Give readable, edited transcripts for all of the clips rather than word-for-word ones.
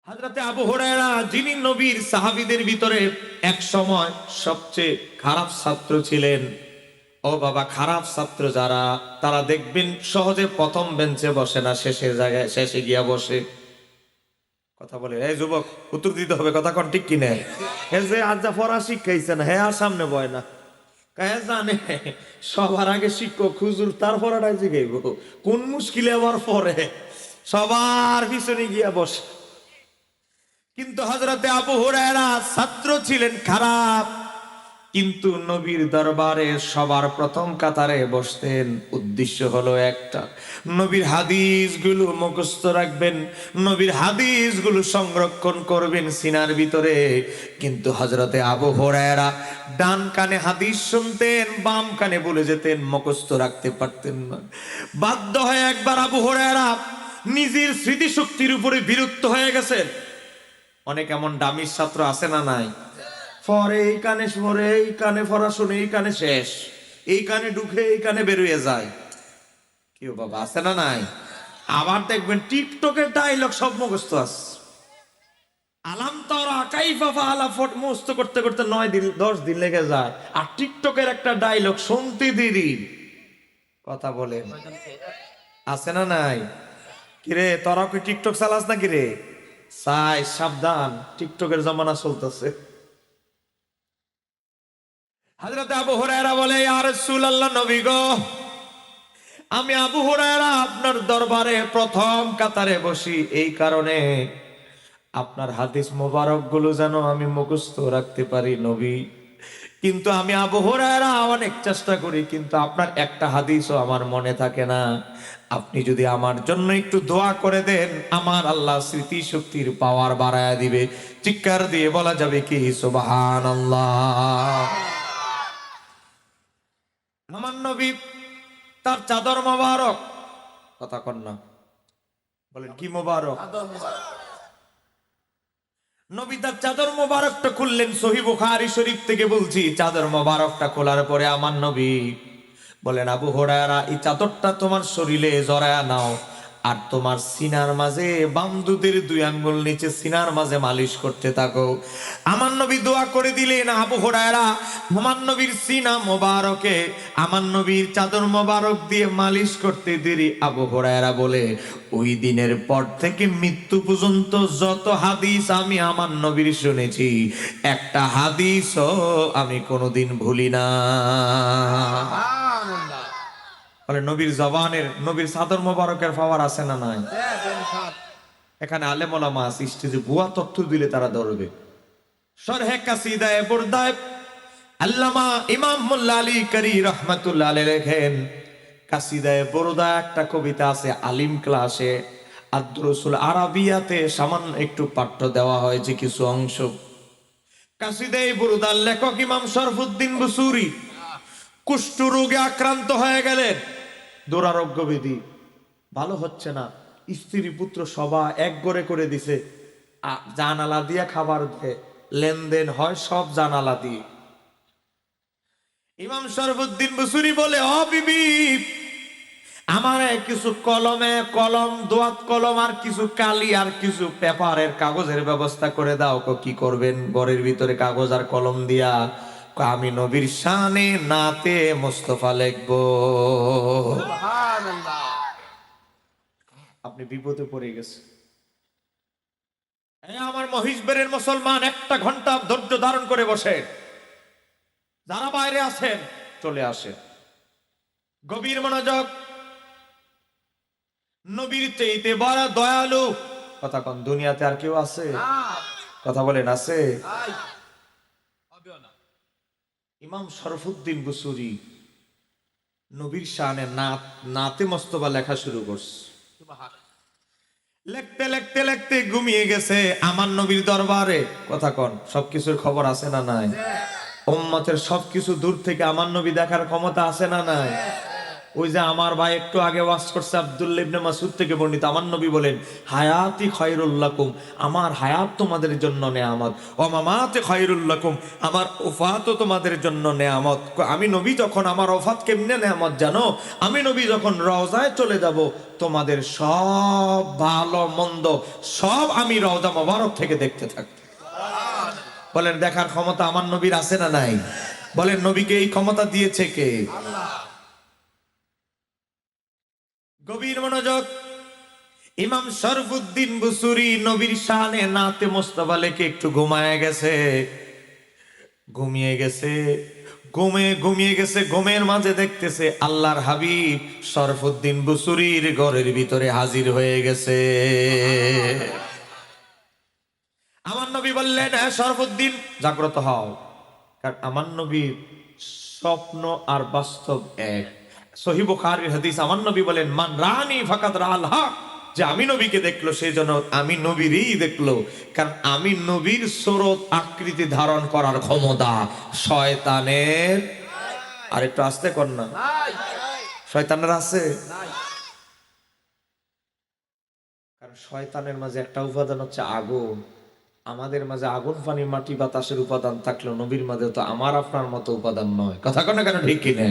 হযরতে আবু হুরায়রা যিনি নবীর সাহাবীদের ভিতরে এক সময় সবচেয়ে খারাপ ছাত্র ছিলেন। ও বাবা, খারাপ ছাত্র যারা, তারা দেখবেন সহজে প্রথম বেঞ্চে বসে না, শেষের জায়গায় শেষে গিয়া বসে। কথা বলে, এই যুবক উত্তর দিতে হবে, কথা কোন ঠিক কিনা? হে যে আজ যা পড়া শিখাইছে না, হ্যাঁ আর সামনে বয় না, কাহে জানে সবার আগে শিক্ষক হুজুর, তার পড়াটাই জিগাইব কোন মুশকিলে আবার পরে সবার পিছনে গিয়া বসে। কিন্তু হযরতে আবু হুরায়রা ছাত্র ছিলেন খারাপ, কিন্তু নবীর দরবারে সবার প্রথম কাতারে বসতেন। উদ্দেশ্য হলো একটা, নবীর হাদিসগুলো মুখস্থ রাখবেন, নবীর হাদিসগুলো সংরক্ষণ করবেন সিনার ভিতরে। কিন্তু হযরতে আবু হুরায়রা ডান কানে হাদিস শুনতেন, বাম কানে বলে যেতেন, মুখস্থ রাখতে পারতেন না। বাধ্য হয়ে একবার আবু হুরায়রা নিজের স্মৃতিশক্তির উপরে বিরক্ত হয়ে গেছেন। অনেক এমন দামির ছাত্র আছে না নাই? পরে এই কানে পরে, এই কানে পড়া শুনে এই কানে শেষ, এই কানে ঢুকে এই কানে বেরিয়ে যায়। কেউ বাবা আছে না নাই? আবার দেখবেন টিকটকের ডায়লগ সব মুখস্থ আছে। আলাম তারা কাইফা ফাআলা ফট মুখস্থ করতে করতে 9 দিন 10 দিন লেগে যায়। আর টিকটকের একটা ডায়লগ শুনতে দেরি। কথা বলে আছে না নাই? কিরে তোরা কি টিকটক চালাস না কিরে? সাই সাবধান, টিকটকের জমানা চলতেছে। হযরত আবু হুরায়রা বলে, ইয়া রাসূলুল্লাহ, নবী গো, আমি আবু হুরায়রা আপনার দরবারে প্রথম কাতারে বসি এই কারণে আপনার হাদিস মোবারক গুলো যেন আমি মুখস্থ রাখতে পারি নবী। কিন্তু আমি আবু হুরায়রা অনেক চেষ্টা করি, কিন্তু আপনার একটা হাদিসও আমার মনে থাকে না। আপনি যদি আমার জন্য একটু দোয়া করে দেন, আমার আল্লাহ স্মৃতি শক্তির পাওয়ার বাড়ায়া দিবে। চিৎকার দিয়ে বলা যাবে কি সুবহানাল্লাহ। আমার নবী তার চাদর মোবারক, কথা কন না, বলেন কি মোবারক? নবী তার চাদর মোবারকটা খুললেন। সহিহ বুখারী শরীফ থেকে বলছি, চাদর মোবারকটা খোলার পরে আমার নবী বলেন, আবু হুরায়রা, এই চাদরটা তোমার শরীরে জড়ায়া নাও, আর তোমার সিনার মাঝে, বাম দুধের 2 আঙ্গুল নিচে সিনার মাঝে মালিশ করতে থাকো। আমার নবী দোয়া করে দিলেন। আবু হুরায়রা আমার নবীর সিনা মোবারকে, আমার নবীর চাদর মোবারক দিয়ে মালিশ করতে দেরি। আবু হুরায়রা বলে, ওই দিনের পর থেকে মৃত্যু পর্যন্ত যত হাদিস আমি আমার নবীর শুনেছি, একটা হাদিসও আমি কোনোদিন ভুলি না। বলে নবীর জবানের, নবীর চাদর মোবারকের পাওয়ার আছে না নাই? এখানে আলেম ওলামা আছে, স্টেজে ভুয়া তথ্য দিলে তারা ধরবে। শরহে কাসিদায়ে বুরদায় আল্লামা ইমাম মোল্লা আলী কারি রাহমাতুল্লাহ আলাইহি লেখেন, কাসিদায়ে বুরদা একটা কবিতা আছে, আলিম ক্লাসে আদ-দুরুসুল আরাবিয়াতে সামান্য একটু পাঠ্য দেওয়া হয়েছে কিছু অংশ। কাসিদায়ে বুরদার লেখক ইমাম শরফুদ্দীন বুসুরি কুষ্ঠ রোগে আক্রান্ত হয়ে গেলেন। দুরারোগ্য ব্যাধি, ভালো হচ্ছে না। স্ত্রী পুত্র সবাই এক গড়ে করে দিছে, জানালা দিয়ে খাবার দেয়, লেনদেন হয় সব জানালা দিয়ে। ইমাম শরফুদ্দীন বুসুরি বলে, ও বিবি, আমার কিছু কলম, দোয়াত কলম, আর কিছু কালি, আর কিছু পেপারের কাগজের ব্যবস্থা করে দাও। কি করবেন? ঘরের ভিতরে কাগজ আর কলম দিয়া আমি নবীর শানে নাতে মুস্তাফা লিখবো। আপনি বিপদে পড়ে গেছে। আমার মহিষবেরের মুসলমান, 1 ঘন্টা ধৈর্য ধারণ করে বসে। যারা বাইরে আছেন চলে আসে, গভীর মনোযোগ। নবীর চাইতে বড় দয়ালু, কথা কোন দুনিয়াতে আর কেউ আছে? কথা বলেন আছে? ইমাম শরফুদ্দীন বুসুরি নবীর শানে নাতে মুস্তাফা লেখা শুরু করছে। লিখতে লিখতে লিখতে ঘুমিয়ে গেছে আমার নবীর দরবারে। কথা কোন, সবকিছুর খবর আছে না নাই? উম্মতের সবকিছু দূর থেকে আমার নবী দেখার ক্ষমতা আছে না নাই? ওই যে আমার ভাই একটু আগে ওয়াজ করছে আব্দুল্লাহ ইবনে মাসউদ থেকে বর্ণিত, আমার নবী বলেন হায়াতি খায়রুল লাকুম, আমার হায়াত তোমাদের জন্য নেয়ামত, ওয়া মামাতি খায়রুল লাকুম, আমার ওফাতও তোমাদের জন্য নেয়ামত। আমি নবী যখন, আমার ওফাত কেমনে নেয়ামত জানো? আমি নবী যখন রওজায় চলে যাব, তোমাদের সব ভালো মন্দ সব আমি রওজা মোবারক থেকে দেখতে থাকবো। বলেন দেখার ক্ষমতা আমার নবীর আছে না নাই? বলেন নবীকে এই ক্ষমতা দিয়েছে কে? গভীর মনোযোগ। ইমাম শরফুদ্দীন বুসুরি নবীর শানে নাতে মুস্তাফা লেখে একটু ঘুমিয়ে গেছে। ঘুমের মাঝে দেখতেছে আল্লাহর হাবিব শরফুদ্দীন বুসুরির ঘরের ভিতরে হাজির হয়ে গেছে। আমার নবী বললেন, হ্যাঁ শরফুদ্দীন জাগ্রত হও, কারণ আমার নবীর স্বপ্ন আর বাস্তব এক। সহিহ বুখারীর হাদিস, আমার নবী বলেন মান রানি ফাকাদ রাআল হক, যে আমি নবীকে দেখলো সেই জন্য আমি নবীরই দেখলো, কারণ আমি নবীর সুরত আকৃতি ধারণ করার ক্ষমতা শয়তানের, আর একটু আস্তে কর না, শয়তানের আছে? কারণ শয়তানের মাঝে একটা উপাদান হচ্ছে আগুন। আমাদের মাঝে আগুন পানি মাটি বাতাসের উপাদান থাকলেও নবীর মাঝে তো আমার আপনার মতো উপাদান নয়। কথা কন না কেন, ঠিক কিনা?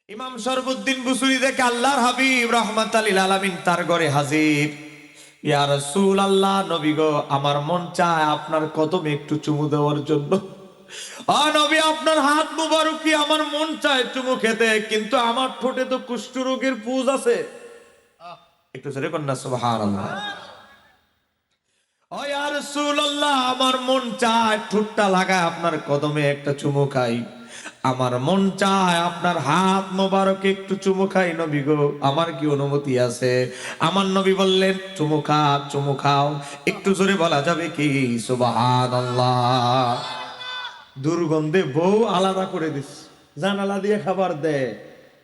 ইমাম শরফুদ্দীন বুসুরি দেখে আল্লাহর হাবিব রাহমাতাল লিল আলামিন তার ঘরে হাজির। ইয়া রাসূলুল্লাহ, নবী গো, আমার মন চায় আপনার কদমে একটু চুমু দেওয়ার জন্য। নবী, আপনার হাত মুবারক আমার মন চায় চুমু খেতে, কিন্তু আমার ঠোঁটে তো কুষ্ঠ রোগের পুঁজ আছে। একটু জোরে বলেন না সুবহানাল্লাহ। ও ইয়া রাসূলুল্লাহ, আমার মন চায় ঠোঁটটা লাগায় আপনার কদমে একটা চুমু খাই, আমার মন চায় আপনার হাত মোবারকে একটু চুমু খাই। নবী গো, আমার কি অনুমতি আছে? আমার নবী বললেন, চুমু খাও। একটু জোরে বলা যাবে কি সুবহানাল্লাহ? দুর্গন্ধে বউ আলাদা করে দিস, জানালা দিয়ে খাবার দেয়,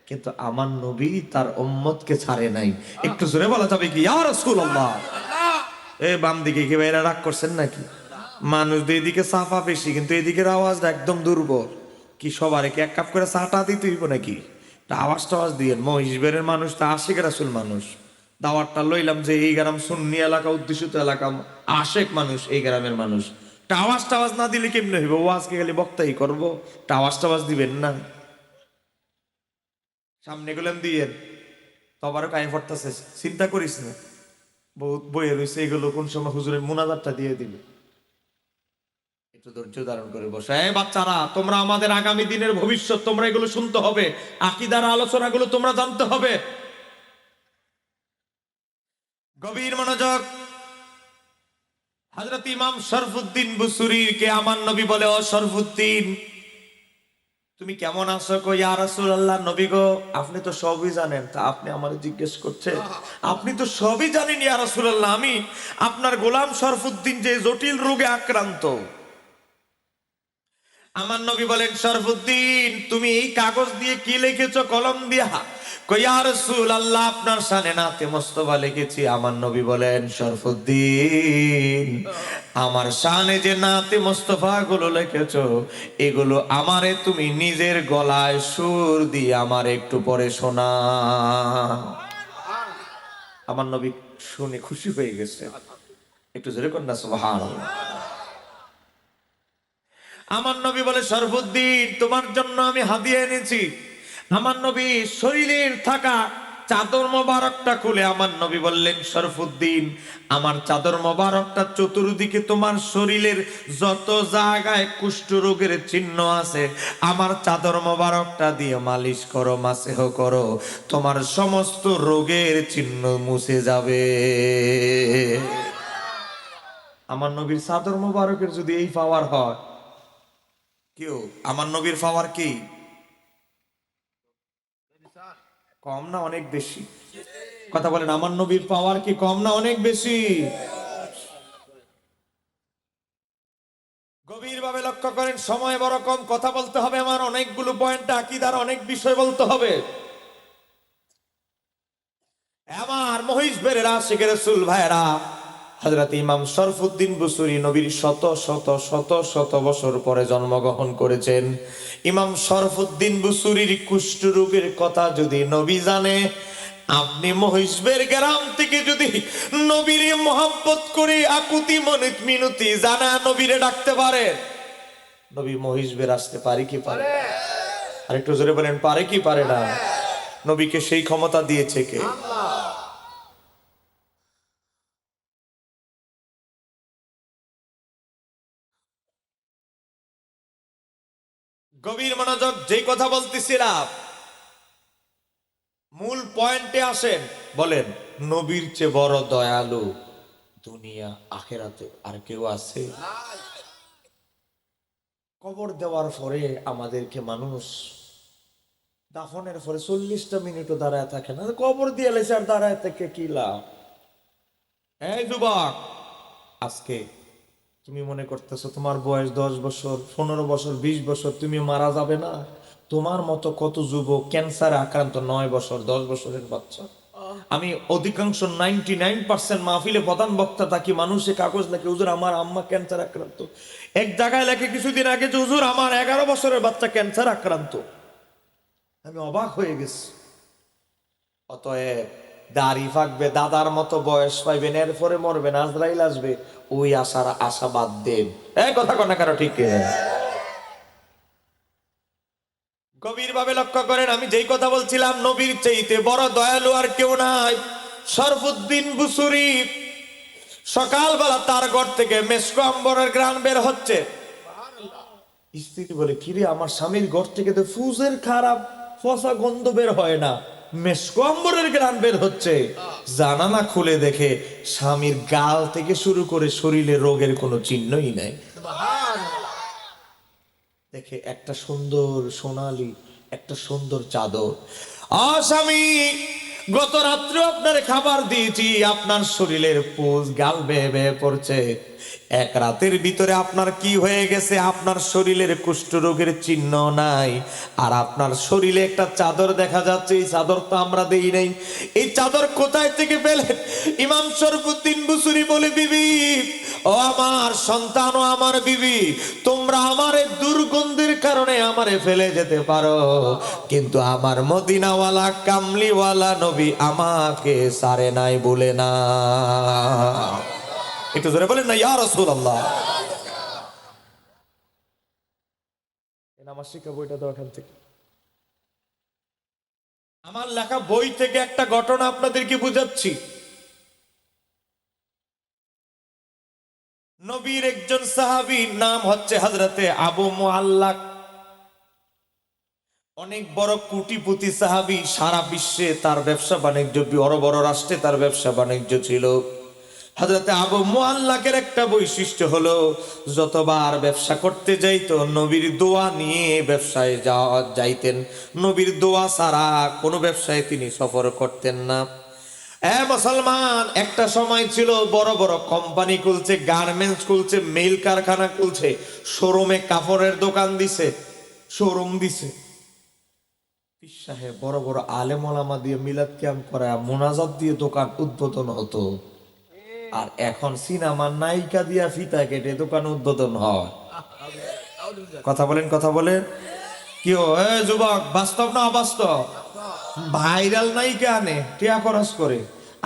কিন্তু আমার নবী তার উম্মতকে ছাড়ে নাই। একটু জোরে বলা যাবে কি ইয়া রাসূলুল্লাহ? এ বাম দিকে কি ভাইরা রাগ করছেন নাকি? মানুষ এদিকে সাফা বেশি, কিন্তু এদিকের আওয়াজটা একদম দুর্বল। কি সবার কি এক কাপ করে চাটা দিতে হইব নাকি? আওয়াজ টাওয়াজ দিয়ে মহিষবেরের মানুষ তো আশিক রাসুল মানুষ। দাওয়াতটা লইলাম যে এই গ্রাম সুন্নি এলাকা, উদ্দেশিত এলাকা, আশেক মানুষ, এই গ্রামের মানুষ। আওয়াজ টাওয়াজ না দিলে কেমনে হইব? ও আজকে খালি বক্তাই করবো, আওয়াজ টাওয়াজ দিবেন না। সামনে গেলাম দিয়ে তবারও কায়ে পড়তেছে, চিন্তা করিস না, বহুত বইয়ে রয়েছে, এগুলো কোন সময় হুজুরের মুনাজাতটা দিয়ে দিবে। একটু ধৈর্য ধারণ করে বসে। এই বাচ্চারা, তোমরা আমাদের আগামী দিনের ভবিষ্যৎ, তোমরা এগুলো শুনতে হবে, আকীদার আলোচনাগুলো তোমরা জানতে হবে। গভীর মনোযোগ। হযরত ইমাম শরফুদ্দীন বুসুরীকে আমার নবী বলে, ও শরফুদ্দীন, তুমি কেমন আছো? কই ইয়া রাসূলুল্লাহ, নবী গো, আপনি তো সবই জানেন, তা আপনি আমারে জিজ্ঞেস করছেন? আপনি তো সবই জানেন ইয়া রাসূলুল্লাহ, আমি আপনার গোলাম শরফুদ্দীন যে জটিল রোগে আক্রান্ত। আমার নবী বলেন, শরফুদ্দীন, তুমি এই কাগজ দিয়ে কি লিখেছো কলম দিয়া? কই ইয়া রাসূলুল্লাহ, আপনার শানে নাতে মুস্তাফা লিখেছি। আমার নবী বলেন, শরফুদ্দীন, আমার শানে যে নাতে মুস্তাফা গুলো লিখেছো, এগুলো আমারে তুমি নিজের গলায় সুর দিয়ে আমার একটু পরে শোনা। আমার নবী শুনে খুশি হয়ে গেছে। একটু জোরে কর না সুবহানাল্লাহ। আমার নবী বলে, শরফুদ্দীন, তোমার জন্য আমি হাদিয়া এনেছি। আমার নবী শরীরের থাকা চাদর মোবারকটা খুলে আমার নবী বললেন, শরফুদ্দীন, আমার চাদর মোবারকটা চতুর্দিকে তোমার শরীরের যত জায়গায় কুষ্ঠ রোগের চিহ্ন আছে, আমার চাদর মোবারকটা দিয়ে মালিশ করো, মাসেহ করো, তোমার সমস্ত রোগের চিহ্ন মুছে যাবে। আমার নবীর চাদর মোবারকের যদি এই পাওয়ার হয়, কেউ আমার নবীর পাওয়ার কি কম না অনেক বেশি? কথা বলেন, আমার নবীর পাওয়ার কি কম না অনেক বেশি? গভীর ভাবে লক্ষ্য করেন, সময় বড় কম, কথা বলতে হবে আমার অনেকগুলো পয়েন্ট, আকীদার অনেক বিষয় বলতে হবে। আমার মহিষ বেরেরা আশিক রাসূল ভাইরা, হযরত ইমাম শরফুদ্দীন বুসুরি নবীর শত শত শত শত বছর পরে জন্মগ্রহণ করেছেন। ইমাম শরফুদ্দীন বুসুরির কুষ্ঠ রোগের কথা যদি নবী জানে, আপনি মহিষবের গ্রাম থেকে যদি নবীরে মহব্বত করে আকুতি মনিত মিনতি জানা নবীরে ডাকতে পারেন, নবী মহিষবের আসতে পারে কি পারে? আর একটু জোরে বলেন, পারে কি পারে না? নবীকে সেই ক্ষমতা দিয়েছে কে? গভীর মনোযোগ, যেই কথা বলতেছিলাম মূল পয়েন্টে আসেন। বলেন, নবীর চেয়ে বড় দয়ালু দুনিয়া আখেরাতে আর কেউ আছে? কবর দেওয়ার পরে আমাদেরকে মানুষ দাফনের পরে 40টা মিনিটও দাঁড়ায় থাকে না, কবর দিয়ে লেছে আর দাঁড়ায় থেকে কি লাভ? এই যুবক, আজকে তুমি মনে করতেছো তোমার বয়স 10 বছর, 15 বছর, 20 বছর, তুমি মারা যাবে না? তোমার মতো কত যুবক ক্যান্সারে আক্রান্ত, 9 বছর 10 বছরের বাচ্চা। আমি অধিকাংশ 99% মাহফিলে প্রধান বক্তা থাকি, মানুষে কাগজ লেখে, হুজুর আমার আম্মা ক্যান্সার আক্রান্ত। এক জায়গায় লেখে কিছুদিন আগে যে হুজুর আমার 11 বছরের বাচ্চা ক্যান্সার আক্রান্ত। আমি অবাক হয়ে গেছি। অতএব দাড়ি ফাঁকবে, দাদার মতো বয়স পাইবেন, এরপরে মরবেন, আজরাইল আসবে, ওই আশার আশা বাদ দেন। এই কথা কনা কারো ঠিক? গভীর ভাবে লক্ষ্য করেন, আমি যেই কথা বলছিলাম, নবীর চাইতে বড় দয়ালু আর কেউ নাই। শরফুদ্দীন বুসুরি সকালবেলা তার ঘর থেকে মেশকো আম্বরের ঘ্রাণ বের হচ্ছে। স্ত্রী বলে, কিরে আমার স্বামীর ঘর থেকে তো ফুজের খারাপ ফসা গন্ধ বের হয় না, মেশকো আম্বরের ঘ্রাণ বের হচ্ছে। জানালা খুলে দেখে স্বামীর গাল থেকে শুরু করে শরীরে রোগের কোনো চিহ্নই নাই। দেখে একটা সুন্দর সোনালী একটা সুন্দর চাদর। স্বামী, গত রাত্রে আপনার খাবার দিয়েছি, আপনার শরীরের পুজ গাল বেয়ে বেয়ে পড়ছে। এক রাতের ভিতরে আপনার কি হয়ে গেছে? আপনার শরীরের কুষ্ঠ রোগের চিহ্ন নাই, আর আপনার শরীরে একটা চাদর দেখা যাচ্ছে। এই চাদর তো আমরা দেই নাই, এই চাদর কোথায় থেকে পেলেন? ইমাম শরফুদ্দীন বুসুরি বলে, বিবি, ও আমার সন্তান, ও আমার বিবি, তোমরা আমারে দুর্গন্ধের কারণে আমারে ফেলে যেতে পারো, কিন্তু আমার মদিনাওয়ালা কামলিওয়ালা নবী আমাকে সারে নাই বলে না। একটু জোরে বলেন না ইয়া রাসূলুল্লাহ। আমার শিক্ষা বইটা তো এখান থেকে, আমার লেখা বই থেকে একটা ঘটনা আপনাদেরকে বুঝাচ্ছি। নবীর একজন সাহাবী, নাম হচ্ছে হযরতে আবু মুআল্লাক। অনেক বড় কোটিপতি সাহাবী, সারা বিশ্বে তার ব্যবসা বাণিজ্য, বড় বড় রাষ্ট্রে তার ব্যবসা বাণিজ্য ছিল। হযরতে আবু মুআল্লাকের একটা বৈশিষ্ট্য হলো, যতবার ব্যবসা করতে যাইতো নবীর দোয়া নিয়ে ব্যবসায় যাইতেন। নবীর দোয়া ছাড়া কোনো ব্যবসায় তিনি সফর করতেন না। মুসলমান, একটা সময় ছিল বড় বড় কোম্পানি খুলছে, গার্মেন্টস খুলছে, মেইল কারখানা খুলছে, শোরুমে কাপড়ের দোকান দিছে, শোরুম দিছে। পীর সাহেব বড় বড় আলেম ওলামা দিয়ে মিলাদ ক্যাম্প করা, মোনাজাত দিয়ে দোকান উদ্বোধন হতো। আর এখন সিনেমার নায়িকা দিয়া ফিতা কেটে দোকান উদ্বোধন হয়। কথা বলেন, কথা বলেন। কি যুবক, বাস্তব না অবাস্তব? ভাইরাল নায়িকা আনে, টিয়া খরচ করে,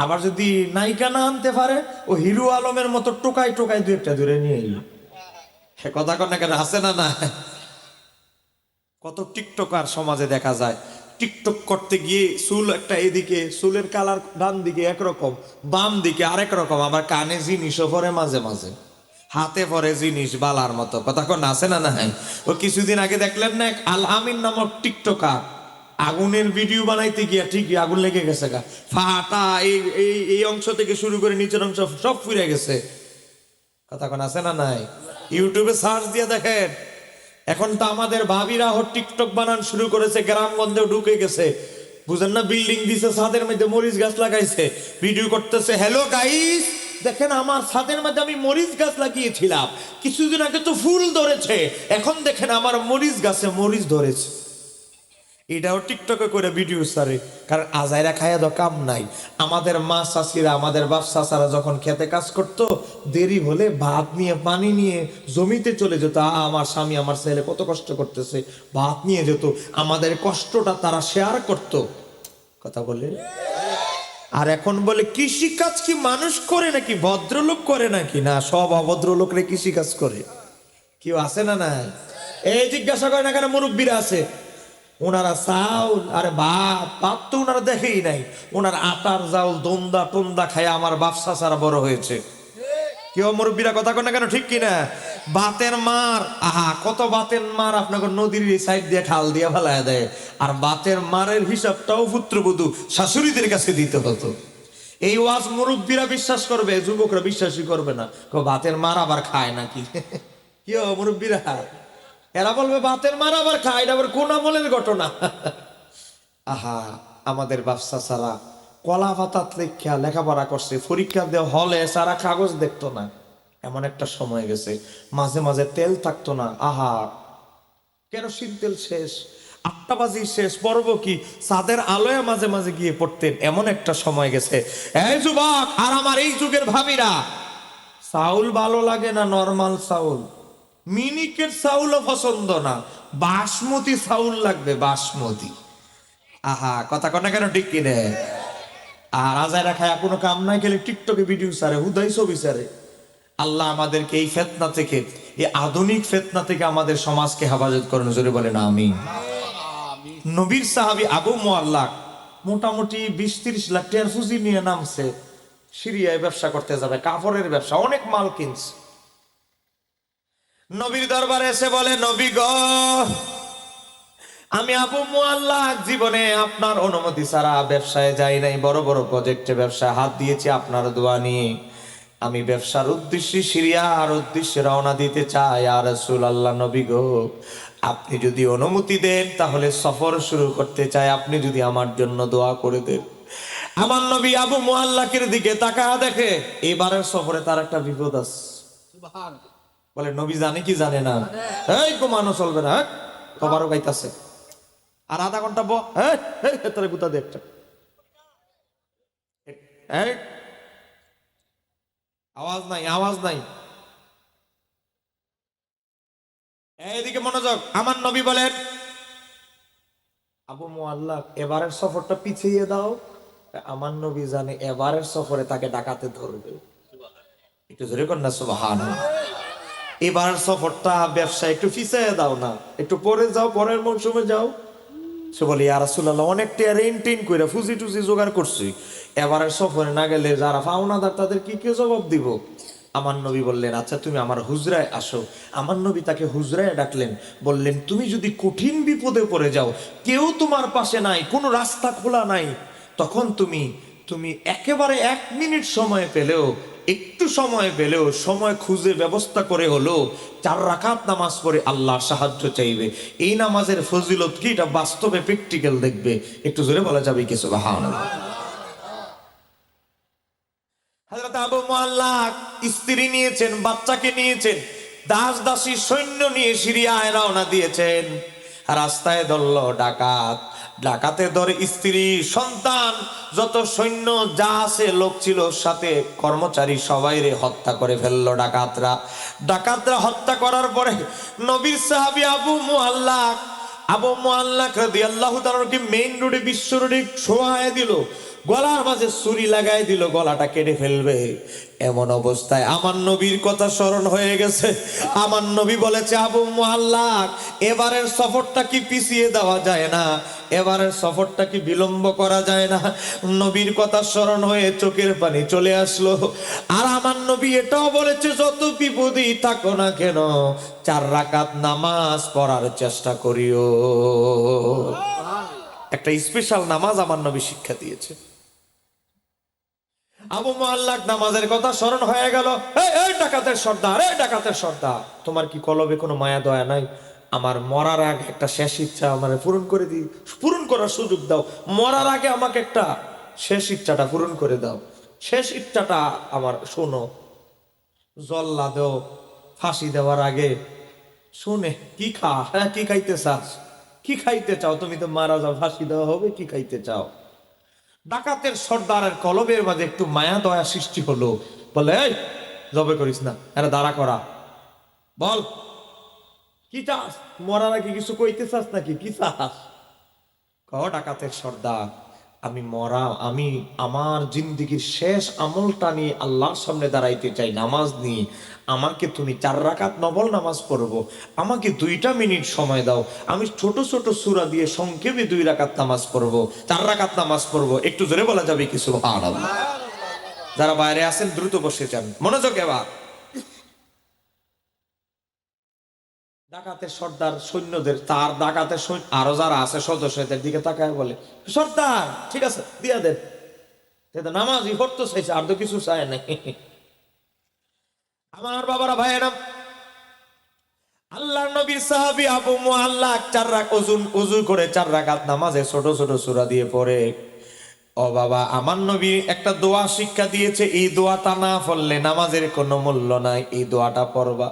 আবার যদি নায়িকা না আনতে পারে, ও হিরো আলমের মতো টোকাই টোকাই দু একটা ধরে নিয়ে এলো। সে কথা কন কেন, আছে না? না, কত টিকটকার সমাজে দেখা যায়, টিকটক করতে গিয়ে চুল একটা এদিকে, চুলের কালার ডান দিকে একরকম, বাম দিকে আরেক রকম, আবার কানে জিনিসও পরে, মাঝে মাঝে হাতে পরে জিনিস বালার মতো। কথা কোন আছে না? নাই। ও কিছুদিন আগে দেখলেন না, এক আল আমিন নামক টিকটকার আগুনের ভিডিও বানাইতে গিয়া ঠিকই আগুন লেগে গেছে, গা ফাটা, এই অংশ থেকে শুরু করে নিচের অংশ সব ফুরে গেছে। কথা কোন আছে না? নাই। ইউটিউবে সার্চ দিয়ে দেখেন। এখন তো আমাদের ভাবিরা টিকটক বানান শুরু করেছে, গ্রামগঞ্জেও ঢুকে গেছে, বুঝেন না? বিল্ডিং দিছে, ছাদের মধ্যে মরিচ গাছ লাগাইছে, ভিডিও করতেছে, হ্যালো গাইস, দেখেন আমার ছাদের মধ্যে আমি মরিচ গাছ লাগিয়েছিলাম, কিছুদিন আগে তো ফুল ধরেছে, এখন দেখেন আমার মরিচ গাছে মরিচ ধরেছে। এটাও টিকটকে করে ভিডিও সারে, কারণ আজাইরা খায়া তো কাম নাই। আমাদের মা চাষিরা, আমাদের বাপ চাচারা যখন খেতে কাজ করতো, দেরি হলে ভাত নিয়ে পানি নিয়ে জমিতে চলে যেত। আমার স্বামী আমার ছেলে কত কষ্ট করতেছে, ভাত নিয়ে যেত, আমাদের কষ্টটা তারা শেয়ার করত। কথা বলে। আর এখন বলে কৃষি কাজ কি মানুষ করে নাকি, ভদ্রলোক করে নাকি? না, সব অভদ্রলোকরে কৃষি কাজ করে। কেউ আছে না? না, এই জিজ্ঞাসা করে না কেন মুরব্বীরা আছে, ওনারা চাউল আর ভাত, ভাত তো ওনারা দেখেই নাই। ওনার আটার চাউল দন্দা টন্দা খায় আমার বাপসা ছাড়া বড় হয়েছে। কেউ মুরব্বীরা কথা কয় না কেন, ঠিক কিনা? বাতের মার, আহা কত বাতের মার আপনাকে নদীর সাইড দিয়ে খাল দিয়ে ফেলায় দেয়। আর বাতের মারের হিসাবটাও পুত্রবধূ শাশুড়িদের কাছে দিতে হতো। এই ওয়াজ মুরব্বীরা বিশ্বাস করবে, যুবকরা বিশ্বাসই করবে না। বাতের মার আবার খায় নাকি? কি মুরব্বীরা, এরা বলবে বাতের মার আবার খায়, এটা আবার কোন আমলের ঘটনা? আহা, আমাদের বাচ্চা ছাড়া কলা পাতাত লেখা লেখাপড়া করছে, পরীক্ষা দেওয়া হলে সারা কাগজ দেখতো না, এমন একটা সময় গেছে। মাঝে মাঝে তেল থাকতো না, আহা কেরোসিন তেল শেষ, 8টা বাজি শেষ, পর্ব কি চাঁদের আলোয় মাঝে মাঝে গিয়ে পড়তেন, এমন একটা সময় গেছে। এই যুবক আর আমার এই যুগের ভাবিরা, চাউল ভালো লাগে না নরমাল চাউল, মিনিকেট চাউলও পছন্দ না, বাসমতি চাউল লাগবে, বাসমতি। আহা কথা কনা কেন, ঠিক কিনে? আর আজাইরা খায় কোনো কাম নাই, গেলে টিকটকে ভিডিও সারে, হুদাই ছবি সারে। আল্লাহ আমাদেরকে এই ফেতনা থেকে, এই আধুনিক ফেতনা থেকে আমাদের সমাজকে হেফাজত করেন, জোরে বলেন আমিন। নবীর সাহাবী আবু মুআল্লাক মোটামুটি 20-30 লাখ টাকার পুঁজি নিয়ে নামছে, সিরিয়ায় ব্যবসা করতে যাবে, কাপড়ের ব্যবসা, অনেক মাল কিনছে। নবীর দরবারে এসে বলে, নবী গো, আমি আবু মুআল্লাক জীবনে আপনার অনুমতি ছাড়া ব্যবসায় যাই নাই, বড় বড় প্রজেক্টে ব্যবসায় হাত দিয়েছি আপনার দোয়া নিয়ে। আমি ব্যবসার উদ্দেশ্যে সিরিয়ার উদ্দেশ্যে রওনা দিতে চাই। আর রাসূলুল্লাহ, নবী গো, আপনি যদি অনুমতি দেন তাহলে সফর শুরু করতে চাই, আপনি যদি আমার জন্য দোয়া করে দেন। আমার নবী আবু মুআল্লাকের দিকে তাকায়া দেখে এবারের সফরে তার একটা বিপদ আছে। বলে, নবী জানে কি জানে না? এই ঘুমানো চলবে না, খবরও গাইতাছে। আর আধা ঘন্টা তোর গুতা দে একটা, আওয়াজ নাই, আওয়াজ নাই, এইদিকে মনোযোগ। আমার নবী বলেন, আবু মুআল্লাক এবারের সফরটা পিছিয়ে দাও। আমার নবী জানে এবারের সফরে তাকে ডাকাতে ধরবে। একটু জোরে কর না সুবহানাল্লাহ। এবারের সফরটা ব্যবসা একটু পিছিয়ে দাও না, একটু পরে যাও, পরের মৌসুমে যাও। সে বলে, ইয়া রাসূলুল্লাহ, অনেকটা রেন্টেন করে ফুজি টুজি জোগাড় করছি, এবারের সফরে না গেলে যারা পাওনাদার তাদের কি কে জবাব দিব? আমার নবী বললেন, আচ্ছা তুমি আমার হুজরায় আসো। আমার নবী তাকে হুজরায় ডাকলেন, বললেন, তুমি যদি কঠিন বিপদে পড়ে যাও, কেউ তোমার পাশে নাই, কোনো রাস্তা খোলা নাই, তখন তুমি একেবারে 1 মিনিট সময় পেলেও, একটু সময় পেলেও, সময় খুঁজে ব্যবস্থা করে হলো 4 রাকাত নামাজ পড়ে আল্লাহর সাহায্য চাইবে। এই নামাজের ফজিলত কি, এটা বাস্তবে প্র্যাকটিক্যাল দেখবে। একটু জোরে বলা যাবে কি সুবহানাল্লাহ? হযরত আবু মুআল্লাক স্ত্রী নিয়েছেন, বাচ্চাকে নিয়েছেন, দাস দাসী সৈন্য নিয়ে সিরিয়ায় রওনা দিয়েছেন। রাস্তায় ধরল ডাকাত, ডাকাতে ধরে স্ত্রী, সন্তান, যত সৈন্য যা আছে, লোক ছিল সাথে, কর্মচারী, সবাইরে হত্যা করে ফেললো ডাকাতরা হত্যা করার পরে নবীর সাহাবী আবু মুআল্লাক রাদিয়াল্লাহু তাআলাকে মেইন রোডে, বিশ্ব রোডে শোয়ায় দিল, গলার মাঝে ছুরি লাগাই দিল, গলাটা কেটে ফেলবে। এমন অবস্থায় আমার নবীর কথা স্মরণ হয়ে গেছে। আমার নবী বলেছে, আবু মুআল্লাক, এবারের সফরটা কি পিছিয়ে দেওয়া যায় না? এবারের সফরটা কি বিলম্ব করা যায় না? নবীর কথা স্মরণ হয়ে চোখের পানি চলে আসলো। আর আমার নবী এটাও বলেছে, যত বিপদেই থাকো না কেন, 4 রাকাত নামাজ পড়ার চেষ্টা করিও। একটা স্পেশাল নামাজ আমার নবী শিক্ষা দিয়েছে। আবু মুআল্লাক নামাজের কথা স্মরণ হয়ে গেল। এই ডাকাতের সর্দার, এই ডাকাতের সর্দার, তোমার কি কলবে কোনো মায়া দয়া নাই? আমার মরার আগে একটা শেষ ইচ্ছা আমার পূরণ করার সুযোগ দাও। মরার আগে আমাকে একটা শেষ ইচ্ছাটা পূরণ করে দাও। শেষ ইচ্ছাটা আমার শোনো। জল্লাদেও ফাঁসি দেওয়ার আগে শুনে, কি কি খাইতে চাস? কি খাইতে চাও? তুমি তো মারা যাও, ফাঁসি দেওয়া হবে, কি খাইতে চাও? ডাকাতের সর্দারের কলবের মাঝে একটু মায়া দয়া সৃষ্টি হলো। বলে, এই জবে করিস না, এরা দাঁড়া করা, বল কি চাস? মরার আগে কিছু কইতে চাস নাকি? কি চাস? ডাকাতের সর্দার, আমি মরা, আমি আমার জিন্দেগির শেষ আমলটা নিয়ে আল্লাহর সামনে দাঁড়াইতে চাই, নামাজ নিয়ে। আমাকে তুমি 4 রাকাত নফল নামাজ পড়বো, আমাকে 2টা মিনিট সময় দাও। আমি ছোট ছোট সূরা দিয়ে সংক্ষেপে 2 রাকাত নামাজ পড়বো, 4 রাকাত নামাজ পড়বো। একটু জোরে বলা যাবে কি সুবহানাল্লাহ? যারা বাইরে আছেন দ্রুত বসে যান, মনোযোগ এবার। ডাকাতের সর্দার সৈন্যদের, তার ডাকাতের সৈন্য আরো যারা আছে সদস্যদের দিকে তাকায় বলে, সর্দার ঠিক আছে দিয়া দেন, নামাজই পড়তে চাইছে, আর তো কিছু চায় নাই। আমার বাবারা ভাইয়েরা, আল্লাহর নবীর সাহাবী আবু মুআল্লা 4 রাকাত ওযু করে 4 রাকাত নামাজে ছোট ছোট সূরা দিয়ে পড়ে। ও বাবা, আমার নবী একটা দোয়া শিক্ষা দিয়েছে, এই দোয়াটা না পড়লে নামাজের কোনো মূল্য নাই। এই দোয়াটা পড়বা,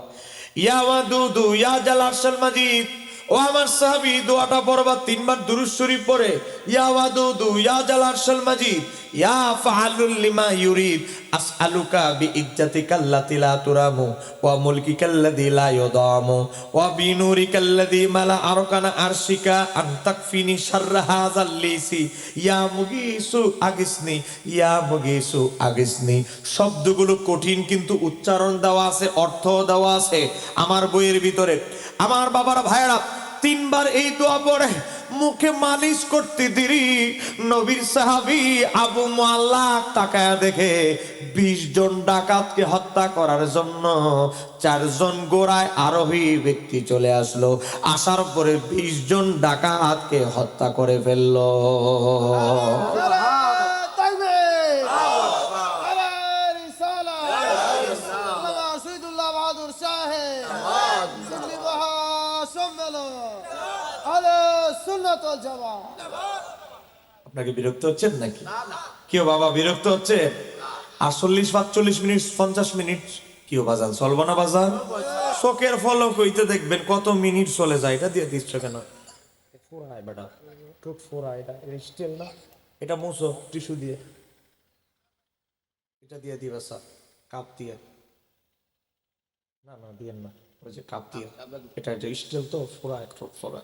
ইয়া ওয়াদুদু ইয়া জাল আরশাল মাজিদ। ও আমার সাহাবী, দোয়াটা পড়বা 3 বার দুরূদ শরীফ পড়ে, ইয়া ওয়াদুদু ইয়া জাল আরশাল মাজিদ, ইয়া ফাআলুল লিমা ইউরিদ, আসআলুকা বিইজ্জাতিকাল্লাতি লা তুরামু ওয়া মুলকিকাল্লাযী লা ইউদামু ওয়া বিনুরিকাল্লাযী মালা আরকানা আরশিকা আন তাকফিনি শাররা হাযাল লিসি ইয়া মুগীসু আগিসনি, ইয়া মুগীসু আগিসনি। শব্দগুলো কঠিন, কিন্তু উচ্চারণ দেওয়া আছে, অর্থ দেওয়া আছে আমার বইয়ের ভিতরে। আমার বাবারা ভাইয়েরা, 3 বার এই দোয়া পড়ে মুখে মালিশ করতে দেরি নবীর সাহাবী আবু মুআল্লা তাকায়া দেখে 20 জন ডাকাতকে হত্যা করার জন্য 4 জন ঘোড়ায় আরোহী ব্যক্তি চলে আসলো। আসার পরে 20 জন ডাকাতকে হত্যা করে ফেললো। আপনাকে বিরক্ত হচ্ছেন নাকি? কেউ বাবা বিরক্ত হচ্ছে? 40-45 মিনিট 50 মিনিট কেউ বাজান চলবো না? বাজান শোকের ফলক হইতে দেখবেন কত মিনিট চলে যায়। এটা দিয়ে দিচ্ছ কেন? বেটা খুব ফোড়া, এটা স্টিল না, এটা মুছো টিস্যু দিয়ে, এটা দিয়ে দিবা স্যার, কাপ দিয়ে। না না দিয়েন না, ওই যে কাপ দিয়ে, এটা স্টিল তো ফোড়া, একটু ফোড়া।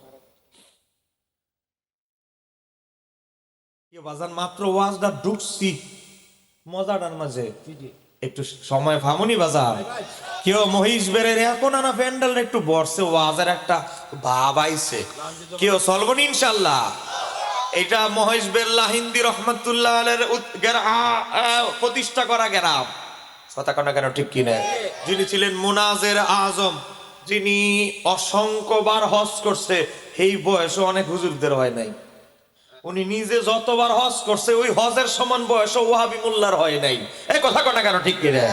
বাজান মাত্র ওয়াজটা ঢুকছি মজাটার মাঝে, একটু সময় ভামনি বাজার। কেউ মহিষ বেড়ের এখন আনা প্যান্ডেল একটু বসছে, ওয়াজের একটা ভাব আইছে, কেউ চলবনি ইনশাল্লাহ। এটা মহেশ বেল্লা হিন্দি রহমতুল্লাহ প্রতিষ্ঠা করা গেরাম, কথা কেন কেন ঠিক কিনা? যিনি ছিলেন মুনাজের আজম, যিনি অসংখ্যবার হজ করছে, এই বয়সে অনেক হুজুরদের হয় নাই। উনি নিজে যতবার হজ করছে ওই হজের সমান বয়স ওয়াহাবি মোল্লার হয় নাই। এই কথা কটা কেন ঠিক কিনা?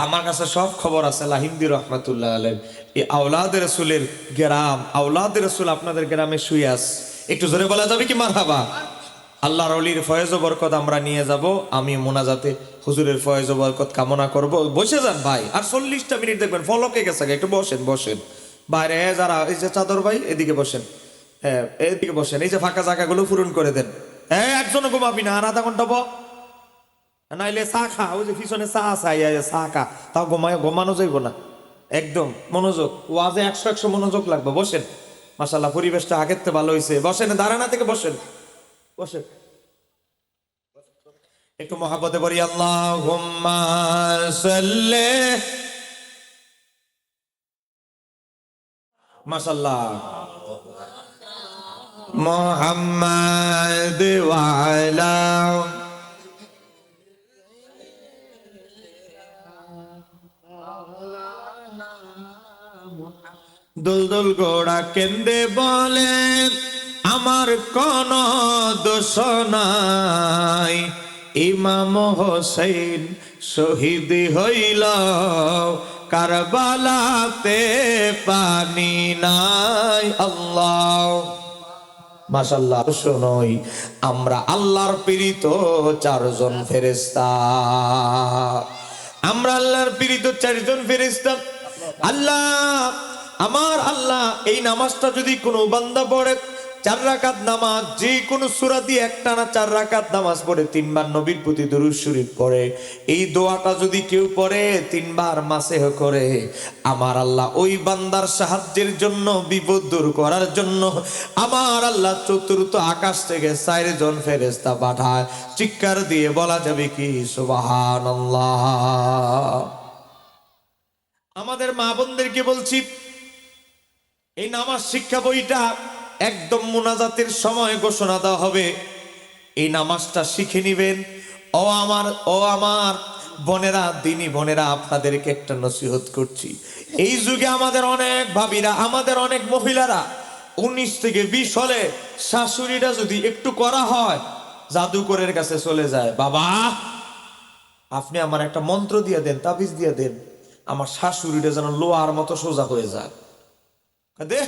আমার কাছে সব খবর আছে। লাহিন্দি রহমাতুল্লাহ আলাইহি এই আওলাদ রাসূলের গ্রাম, আওলাদ রাসূল আপনাদের গ্রামে শুয়ে আছে। একটু জোরে বলা যাবে কি মারহাবা? আল্লাহর ওলির ফয়েজ ও বরকত আমরা নিয়ে যাব। আমি মোনাজাতে হুজুরের ফয়েজ ও বরকত কামনা করব। বসে যান ভাই, আর 40টা মিনিট দেখবেন ফলকে গেছে, একটু বসেন বসেন। বাইরে যারা এই যে চাদর ভাই এদিকে বসেন, হ্যাঁ এদিকে বসেন, এই যে ফাঁকা জায়গাগুলো পূরণ করে দেন। হ্যাঁ একজনও ঘুমাবি না, আর আধা ঘন্টা নাইলে চা খা, ওই যে পিছনে চা চাই চা খা, তাও ঘুমানো যাইব না। একদম মনোযোগ, ওয়াজে 100 মনোযোগ লাগবে। বসেন, মাশাআল্লাহ পরিবেশটা আগের থেকে ভালো হয়েছে। বসেন, দাঁড়ানা থেকে বসেন, বসেন। একটু মহাব্বতে বলি আল্লাহুম্মা সাল্লি। মাশাআল্লাহ মুহাম্মাদ ওয়া আলা দুলদুল গোড়া কেন্দে বলে আমার কোন দোষ নাই, ইমাম হোসেন শহীদ হইল কারবালাতে পানি নাই। আল্লাহ মাশাআল্লাহ। শোনোই আমরা আল্লাহর প্রেরিত 4 জন ফেরেশতা, আমরা আল্লাহর প্রেরিত 4 জন ফেরেশতা। আল্লাহ আমার আল্লাহ এই নামাজটা যদি কোনো বান্দা পড়ে 4 রাকাত নামাজ, যে কোনো সূরা দিয়ে একটানা 4 রাকাত নামাজ পড়ে 3 বার নবীর প্রতি দরুদ শরীফ পড়ে, এই দোয়াটা যদি কেউ পড়ে 3 বার মাসেহ করে, আমার আল্লাহ ওই বান্দার সাহায্যের জন্য, বিপদ দূর করার জন্য আমার আল্লাহ চতুর্থ আকাশ থেকে 4 জন ফেরেশতা পাঠায়। চিৎকার দিয়ে বলা যাবে কি সুবহানাল্লাহ। আমাদের মা বোনদেরকে বলছি, এই নামাজ শিক্ষা বইটা একদম মুনাজাতের সময় ঘোষণা দেওয়া হবে, এই নামাজটা শিখে নিবেন। ও আমার বোনেরা, দিনী বোনেরা, আপনাদেরকে একটা নসিহত করছি। এই যুগে আমাদের অনেক ভাবিরা, আমাদের অনেক মহিলারা 19 থেকে 20 হলে শাশুড়িটা যদি একটু করা হয় জাদুকরের কাছে চলে যায়, বাবা আপনি আমার একটা মন্ত্র দিয়ে দেন, তাবিজ দিয়ে দেন, আমার শাশুড়িটা যেন লোহার মতো সোজা হয়ে যায়। দে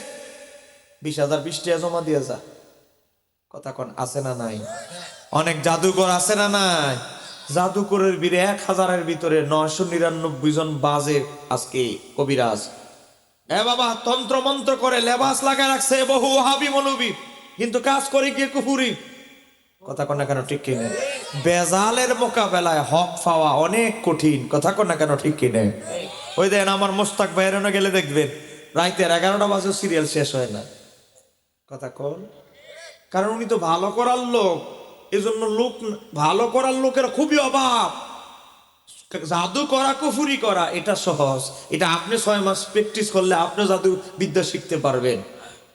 20,000 20 টাকা জমা দিয়ে যা। কথা কোন আছে না নাই? অনেক জাদুকর আছে না নাই? জাদুকরের বীরে 1000-এর ভিতরে 999 জন বাজে আজকে কবিরাজ। এ বাবা তন্ত্র মন্ত্র করে লেবাস লাগায় রাখছে বহু ওয়াহাবি মৌলবী, কিন্তু কাজ করে কি কুফরি। কথা কোন না কেন ঠিক কিনে? বেজালের মোকাবেলায় হক পাওয়া অনেক কঠিন। কথা কোন না কেন ঠিক কিনে? ওই দেন আমার মোস্তাক ভাইয়ের গেলে দেখবেন রাইতের 11টা বাজে সিরিয়াল শেষ হয় না। কথা কোন? কারণ উনি তো ভালো করার লোক, এজন্য লোক ভালো করার লোকের খুবই অভাব। জাদু করা, কুফুরি করা এটা সহজ, এটা আপনি 6 মাস প্র্যাকটিস করলে আপনি জাদু বিদ্যা শিখতে পারবেন।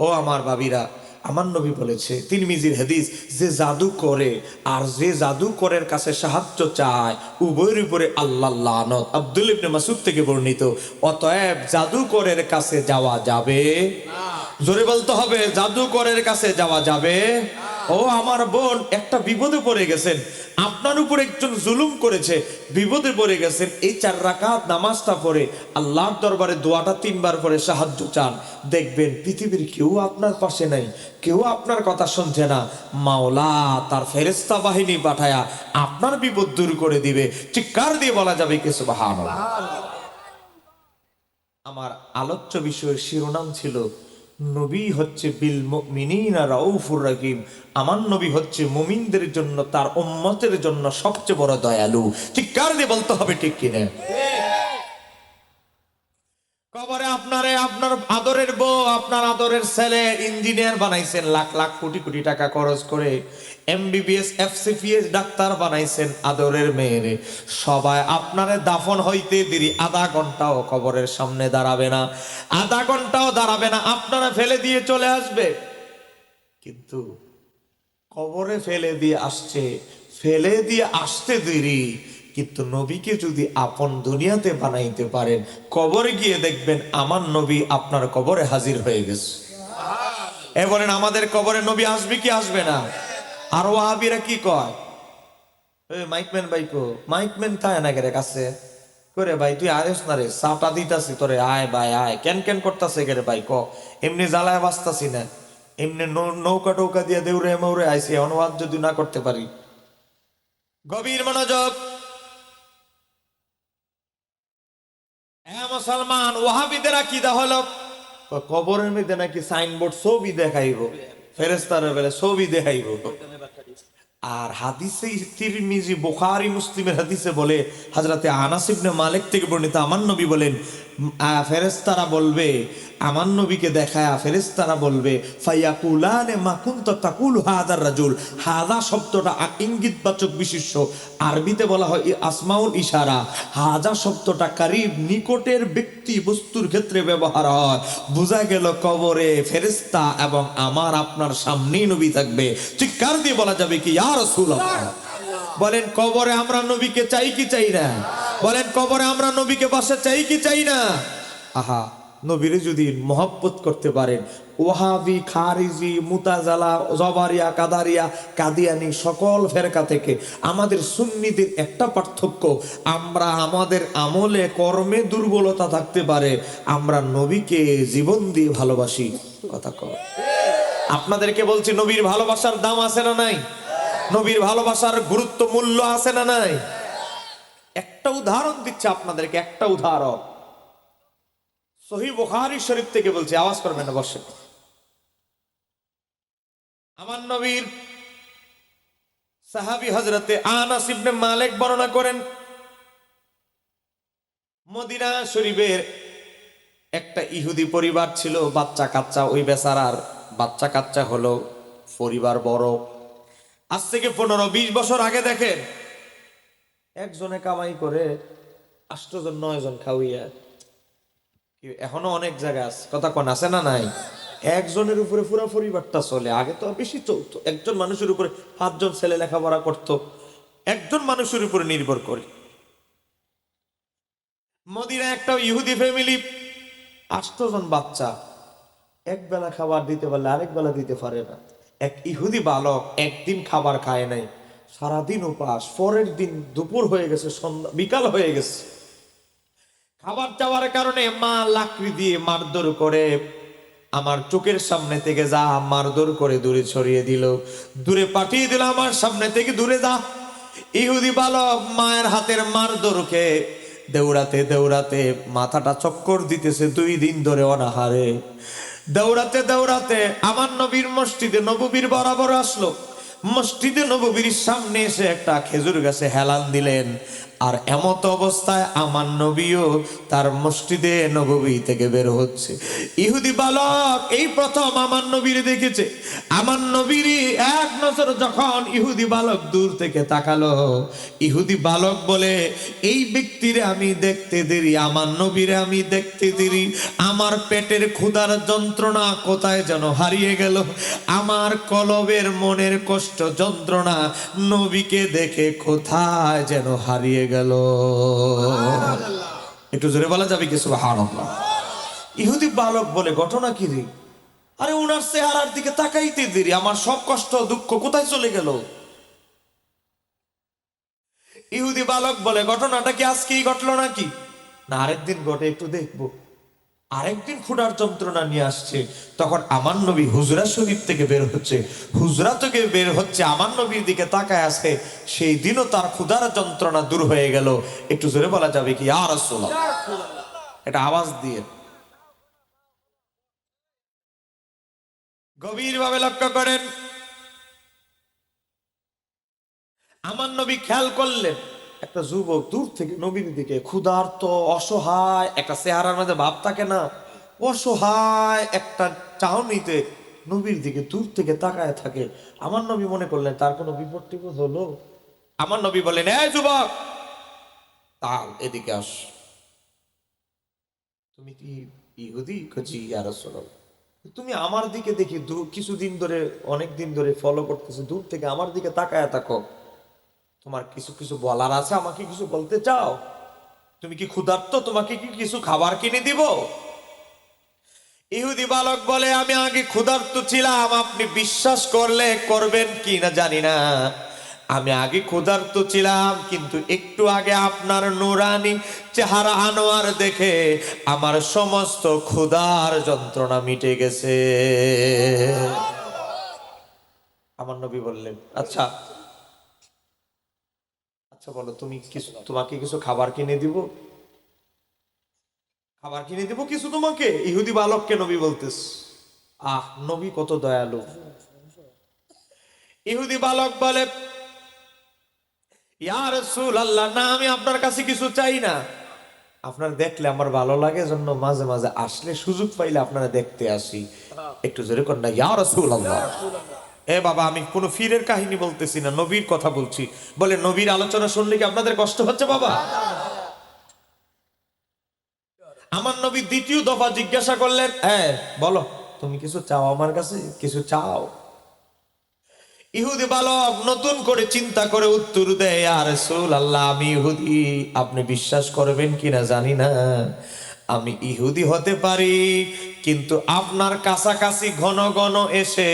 ও আমার ভাবিরা, আমার নবী বলেছে তিরমিজির হাদিস, যে জাদু করে আর যে জাদুকরের কাছে সাহায্য চায় উভয়ের উপরে আল্লাহর লানত। আব্দুল্লাহ ইবনে মাসউদ থেকে বর্ণিত। অতএব জাদুকরের কাছে যাওয়া যাবে না। জোরে বলতে হবে, জাদুকরের কাছে যাওয়া যাবে। ও আমার বোন, একটা বিপদে পড়ে গেছেন, আপনার উপর একজন জুলুম করেছে, বিপদে পড়ে গেছেন, এই 4 রাকাত নামাজটা পড়ে আল্লাহর দরবারে দোয়াটা 3 বার পরে সাহায্য চান, দেখবেন পৃথিবীর কেউ আপনার পাশে নাই, কেউ আপনার কথা শুনছে না, মাওলা তার ফেরেশতা বাহিনী পাঠায়া আপনার বিপদ দূর করে দিবে। চিৎকার দিয়ে বলা যাবে কি সুবহানাল্লাহ। আমার আলোচ্য বিষয়ের শিরোনাম ছিল নবী হচ্ছে বিল মুমিনিনা রাউফুর রহিম। আমার নবী হচ্ছে মুমিনদের জন্য, তার উম্মতের জন্য সবচেয়ে বড় দয়ালু। চিৎকার দিয়ে বলতে হবে ঠিক কিনা? কবরে আপনারে আপনার আদরের বউ, আপনার আদরের ছেলে ইঞ্জিনিয়ার বানাইছেন, লাখ লাখ কোটি কোটি টাকা খরচ করে MBBS FCPS ডাক্তার বানাইছেন, আদরের মেয়েরে সবাই আপনারে দাফন হইতে দেরি 1/2 ঘন্টাও কবরের সামনে দাঁড়াবে না, 1/2 ঘন্টাও দাঁড়াবে না, আপনারা ফেলে দিয়ে চলে আসবে। কিন্তু কবরে ফেলে দিয়ে আসতে দেরি, কিন্তু নবীকে যদি আপন দুনিয়াতে বানাইতে পারেন, কবরে গিয়ে দেখবেন আমার নবী আপনার কবরে হাজির হয়ে গেছে। এ বলেন আমাদের কবরে নবী আসবে কি আসবে না? আর ওয়াহাবিরা কি কয়, মাইকম্যান ভাইকো, মাইকম্যান থায় না গেরে কাছে করে, ভাই তুই আয়স না রে, চাটা দিতাছি তোরে, আয় ভাই আয়, কেন কেন করতাছে গেরে ভাই ক, এমনি জ্বালায় বাঁচতাছি না, এমনি নৌকা টৌকা দিয়ে দেউরে মৌরে আইসি, অনুবাদ যদি না করতে পারি। গভীর মনোযোগ। হ্যাঁ মুসলমান, ওয়াহাবিদের আকীদা হলো কবরের মধ্যে নাকি সাইনবোর্ড ছবি দেখাইব, ফেরেশতার বেলা ছবি দেখাইব। আর হাদিসে তিরমিজি, বুখারী, মুসলিমের হাদিসে বলে, হযরতে আনাস ইবনে মালিক থেকে বর্ণিত, আমার নবী বলেন ফেরেশতারা বলবে, আমার নবীকে দেখায়া ফেরেশতারা বলবে, ফায়াকুলানে মা কুনতা তাকুলু হাদার রাজুল। হাদা শব্দটা ইঙ্গিতবাচক বিশেষ্য, আরবিতে বলা হয় আসমাউল ইশারা। হাদা শব্দটা কারীব, নিকটের ব্যক্তি বস্তুর ক্ষেত্রে ব্যবহার হয়। বোঝা গেল কবরে ফেরেশতা এবং আমার আপনার সামনেই নবী থাকবে। চিৎকার দিয়ে বলা যাবে কি ইয়া রাসূলুল্লাহ। বলেন কবরে আমরা নবীকে চাই কি চাই না? বলেন কবরে আমরা নবীকে বসে চাই কি চাই না? আহা, নবীরে যদি মহব্বত করতে পারেন, ওয়াহাবি, খারিজি, মুতাজালা, জবারিয়া, কাদারিয়া, কাদিয়ানি সকল ফেরকা থেকে আমাদের সুন্নিদের একটা পার্থক্য, আমরা আমাদের আমলে কর্মে দুর্বলতা থাকতে পারে, আমরা নবীকে জীবন দিয়ে ভালোবাসি। কথা কর। আপনাদেরকে বলছি নবীর ভালোবাসার দাম আছে না নাই? নবীর ভালোবাসার গুরুত্ব মূল্য আছে না নাই? একটা উদাহরণ দিচ্ছে আপনাদেরকে, একটা উদাহরণ। সহিহ বুখারী শরীফ থেকে বলছি, আওয়াজ করবেন না, বসে। আমার নবীর সাহাবী হযরতে আনাস ইবনে মালিক বর্ণনা করেন, মদিনা শরীফের একটা ইহুদি পরিবার ছিল, বাচ্চা কাচ্চা। ওই বেচারার বাচ্চা কাচ্চা হলো, পরিবার বড়। আজ থেকে 15-20 বছর আগে দেখেন, একজনে কামাই করে 8 জন 9 জন খাওয়িয়া। এখনো অনেক জায়গা আছে, কথা কোন আছে না নাই? একজনের উপরে পুরো পরিবারটা চলে। আগে তো বেশি চলতো, একজন মানুষের উপরে 5 জন ছেলে লেখাপড়া করতো, একজন মানুষের উপরে নির্ভর করে। মদিনা একটা ইহুদি ফ্যামিলি, 8 জন বাচ্চা, এক বেলা খাবার দিতে পারলে আরেক বেলা দিতে পারে না। এক ইহুদি বালক একদিন খাবার খায় নাই, সারাদিন উপাস। পরের দিন দুপুর হয়ে গেছে, সন্ধ্যা বিকাল হয়ে গেছে, খাবার চাওয়ার কারণে মা লাকড়ি দিয়ে মারধর করে, আমার চোখের সামনে থেকে যা, মারধর করে দূরে ছড়িয়ে দিল, দূরে পাঠিয়ে দিল, আমার সামনে থেকে দূরে যা। ইহুদি বালক মায়ের হাতের মারধরকে দৌড়াতে দৌড়াতে মাথাটা চক্কর দিতেছে, 2 দিন ধরে অনাহারে। দৌড়াতে দৌড়াতে আমার নবীর মসজিদে নববীর বরাবর আসলো। মসজিদে নববীর সামনে এসে একটা খেজুর গাছে হেলান দিলেন। আর এমত অবস্থায় আমার নবীও তার মসজিদে নববী থেকে বের হচ্ছে। ইহুদি বালক এই প্রথম আমার নবীর দেখেছে। আমার নবীর এক নজর যখন ইহুদি বালক দূর থেকে তাকালো, ইহুদি বালক বলে, এই ব্যক্তিরে আমি দেখতে দেরি, আমার নবীরে আমি দেখতে দেরি, আমার পেটের ক্ষুধার যন্ত্রণা কোথায় যেন হারিয়ে গেল, আমার কলবের মনের কষ্ট যন্ত্রণা নবীকে দেখে কোথায় যেন হারিয়ে গেল। একটু জোরে বলা যাবে কি সুবহানাল্লাহ? ইহুদি বালক বলে, ঘটনা কি রে? আরে উনার চেহারার দিকে তাকাইতে দেরি, আমার সব কষ্ট দুঃখ কোথায় চলে গেল? ইহুদি বালক বলে, ঘটনাটা কি আজকেই ঘটলো নাকি? না, আরেকদিন ঘটে, একটু দেখবো। আরেকদিন ক্ষুধার যন্ত্রণা নিয়ে আসছে। তখন আমার নবী হুজরা শরীফ থেকে বের হচ্ছে, হুজরা থেকে বের হচ্ছে, আমার নবীর দিকে তাকায় আছে। সেই দিনও তার ক্ষুধার যন্ত্রণা দূর হয়ে গেল। একটু জোরে বলা যাবে কি ইয়া রাসূলুল্লাহ? এটা আওয়াজ দিয়ে গভীর ভাবে লক্ষ্য করেন। আমার নবী খেয়াল করলেন, একটা যুবক দূর থেকে নবীর দিকে ক্ষুধার্ত, অসহায়, একটা চেহারার মধ্যে ভাব থাকে না, অসহায় একটা চাহনিতে নবীর দিকে দূর থেকে তাকায় থাকে। আমার নবী মনে করলেন তার কোনো বিপদ টিপদ হলো। আমার নবী বললেন, এই যুবক, তাও এদিকে আস। তুমি কি ইহুদি? জি ইয়া রাসূলুল্লাহ। তুমি আমার দিকে দেখি কিছুদিন ধরে, অনেক দিন ধরে ফলো করতেছো, দূর থেকে আমার দিকে তাকায় থাকো, তোমার কিছু কিছু বলার আছে? আমাকে কিছু বলতে চাও? তুমি কি ক্ষুধার্ত? তোমাকে কি কিছু খাবার কিনে দিব? ইহুদি বালক বলে, আমি আগে ক্ষুধার্ত ছিলাম, আপনি বিশ্বাস করলে করবেন কি না জানি না, আমি আগে ক্ষুধার্ত ছিলাম, কিন্তু একটু আগে আপনার নুরানি চেহারা আনোয়ার দেখে আমার সমস্ত ক্ষুধার যন্ত্রণা মিটে গেছে। আমার নবী বললেন, আচ্ছা আচ্ছা বলো, তুমি কিছু, তোমাকে কিছু খাবার কিনে দিব? খাবার কিনে দিব কিছু তোমাকে? ইহুদি বালককে নবী বলতেস। আহ, নবী কত দয়ালু। ইহুদি বালক বলে, ইয়া রাসূলুল্লাহ, না, আমি আপনার কাছে কিছু চাই না, আপনার দেখলে আমার ভালো লাগে, জন্য মাঝে মাঝে আসলে সুযোগ পাইলে আপনারা দেখতে আসি। একটু জোরে কর না, ইয়া রাসূলুল্লাহ। এ বাবা, আমি কোনো ফিরের কাহিনী বলতেছি না, নবীর কথা বলছি। বলে, নবীর আলোচনা শুনলে কি আপনাদের কষ্ট হচ্ছে বাবা? আমার নবী দ্বিতীয় দফা জিজ্ঞাসা করলেন, হ্যাঁ বলো, তুমি কিছু চাও আমার কাছে? কিছু চাও? ইহুদি বালক নতুন করে চিন্তা করে উত্তর দেয়, ইয়া রাসূলুল্লাহ, আমি ইহুদি, আপনি বিশ্বাস করবেন কিনা জানি না, আমি ইহুদি হতে পারি, কিন্তু আপনার কাছাকাছি ঘন ঘন এসে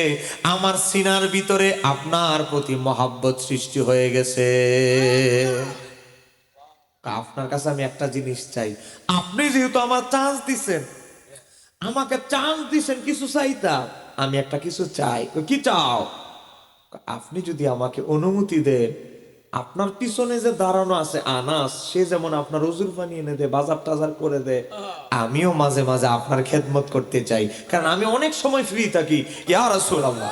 আমার সিনার ভিতরে আপনার প্রতি মহাব্বত সৃষ্টি হয়ে গেছে। আপনার কাছে আমি একটা জিনিস চাই, আপনি যেহেতু আমার চান্স দিছেন, আমাকে চান্স দিছেন কিছু চাইতাম, আমি একটা কিছু চাই। কি চাও? আপনি যদি আমাকে অনুমতি দেন, আপনার পিছনে যে দাঁড়ানো আছে আনাস, সে যেমন আপনার উজুর পানি এনে দেয়, বাজার টাজার করে দেয়, আমিও মাঝে মাঝে আপনার খেদমত করতে চাই, কারণ আমি অনেক সময় ফ্রি থাকি। ইয়া রাসূলুল্লাহ,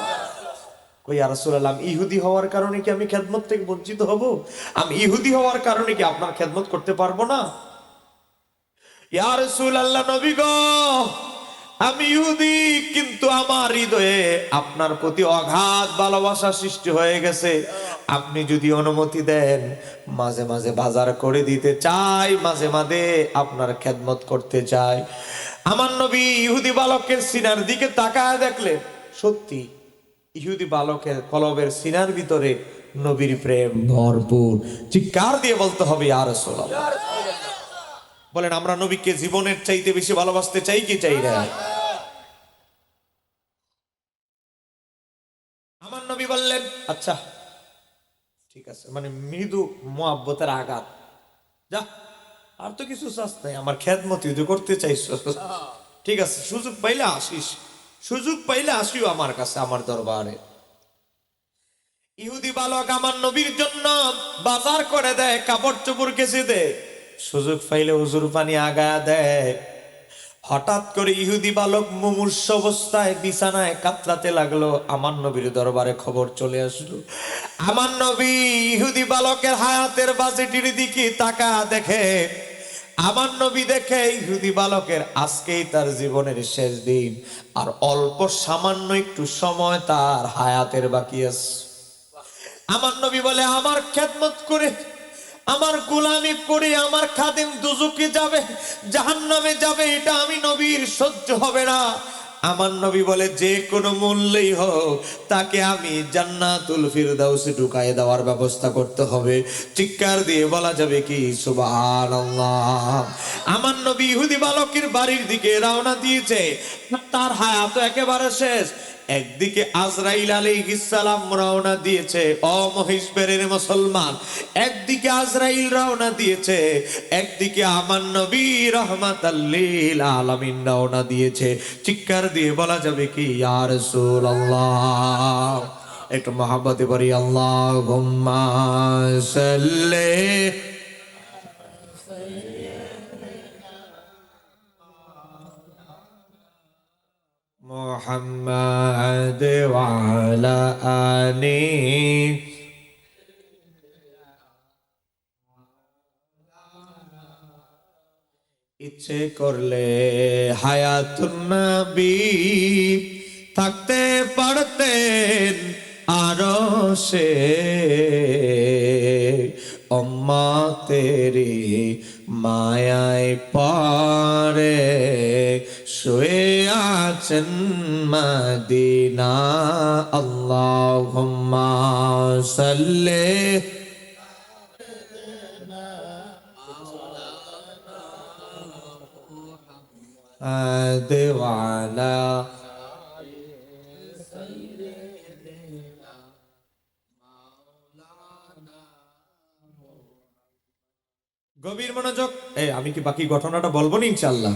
কই ইয়া রাসূলুল্লাহ, আমি ইহুদি হওয়ার কারণে কি আমি খেদমত থেকে বঞ্চিত হব? আমি ইহুদি হওয়ার কারণে কি আপনার খেদমত করতে পারবো না? ইয়া রাসূলুল্লাহ, নবী গো, আমি ইহুদি, কিন্তু আমার হৃদয়ে আপনার প্রতি অগাধ ভালোবাসা সৃষ্টি হয়ে গেছে। আপনি যদি অনুমতি দেন, মাঝে মাঝে বাজার করে দিতে চাই, মাঝে মাঝে আপনার খেদমত করতে চাই। আমার নবী ইহুদি বালকের সিনার দিকে তাকায় দেখলেন, সত্যি ইহুদি বালকের কলবের সিনার ভিতরে নবীর প্রেম ভরপুর। চিৎকার দিয়ে বলতে হবে ইয়া রাসূলুল্লাহ। বলেন, আমরা নবীকে জীবনের চাইতে বেশি ভালোবাসতে চাই কি চাই না? আমার নবী বললেন, আচ্ছা ঠিক আছে, মানে মৃদু মুহাব্বতের আঘাত, যা, আর তো কিছু চাস নাই, আমার খেদমতি তুই করতে চাইছ, ঠিক আছে, সুযোগ পাইলে আসিস, সুযোগ পাইলে আসিও আমার কাছে, আমার দরবারে। ইহুদি বালক আমার নবীর জন্য বাজার করে দেয়, কাপড় চোপড় কেচে দেয়, সুযোগ পাইলে হুজুর পানি আগায়া দেয়। হঠাৎ করে ইহুদি বালক মুমূর্ষ অবস্থায় বিছানায় কাতরাতে লাগলো। আমার নবীর দরবারে খবর চলে আসলো। আমার নবী ইহুদি বালকের হায়াতের বাজেটের দিকে তাকা দেখে, আমার নবী দেখে ইহুদি বালকের আজকেই তার জীবনের শেষ দিন, আর অল্প সামান্য একটু সময় তার হায়াতের বাকি আছে। আমার নবী বলে, আমার খেদমত করে, আমার গোলামি করে আমার খাদিম দুজকে যাবে, জাহান্নামে যাবে, এটা আমি নবীর সহ্য হবে না। আমার নবী বলে, যে কোনো মূল্যেই হোক তাকে আমি জান্নাতুল ফিরদাউসে ঢুকায় দেওয়ার ব্যবস্থা করতে হবে। চিৎকার দিয়ে বলা যাবে কি সুবহানাল্লাহ। আমার নবী ইহুদি বালকের বাড়ির দিকে রওনা দিয়েছে, তার হায়াত একেবারে শেষ। একদিকে আজরাইল আলাইহিস সালাম রওনা দিয়েছে, ও মহিষবেরের মুসলমান, একদিকে আজরাইল রওনা দিয়েছে, একদিকে আমার নবী রাহমাতাল লিল আলামিন রওনা দিয়েছে। চিৎকার দিয়ে বলা যাবে কি ইয়া রাসূলুল্লাহ। একটু মহব্বতে পড়ি, আল্লাহুম্মা সাল্লি মুহাম্মাদ ওয়া আলা আলি। ইচ্ছে করলে হায়াতুন নবী থাকতে পারতেন আরশে, উম্মতেরি মায়ায় পড়ে শুয়ে আছেন মদিনা। আল্লাহুম্মা সাল্লি দেওয়ালা। গভীর মনোযোগ, আমি কি বাকি ঘটনাটা বলবো না ইনশাআল্লাহ?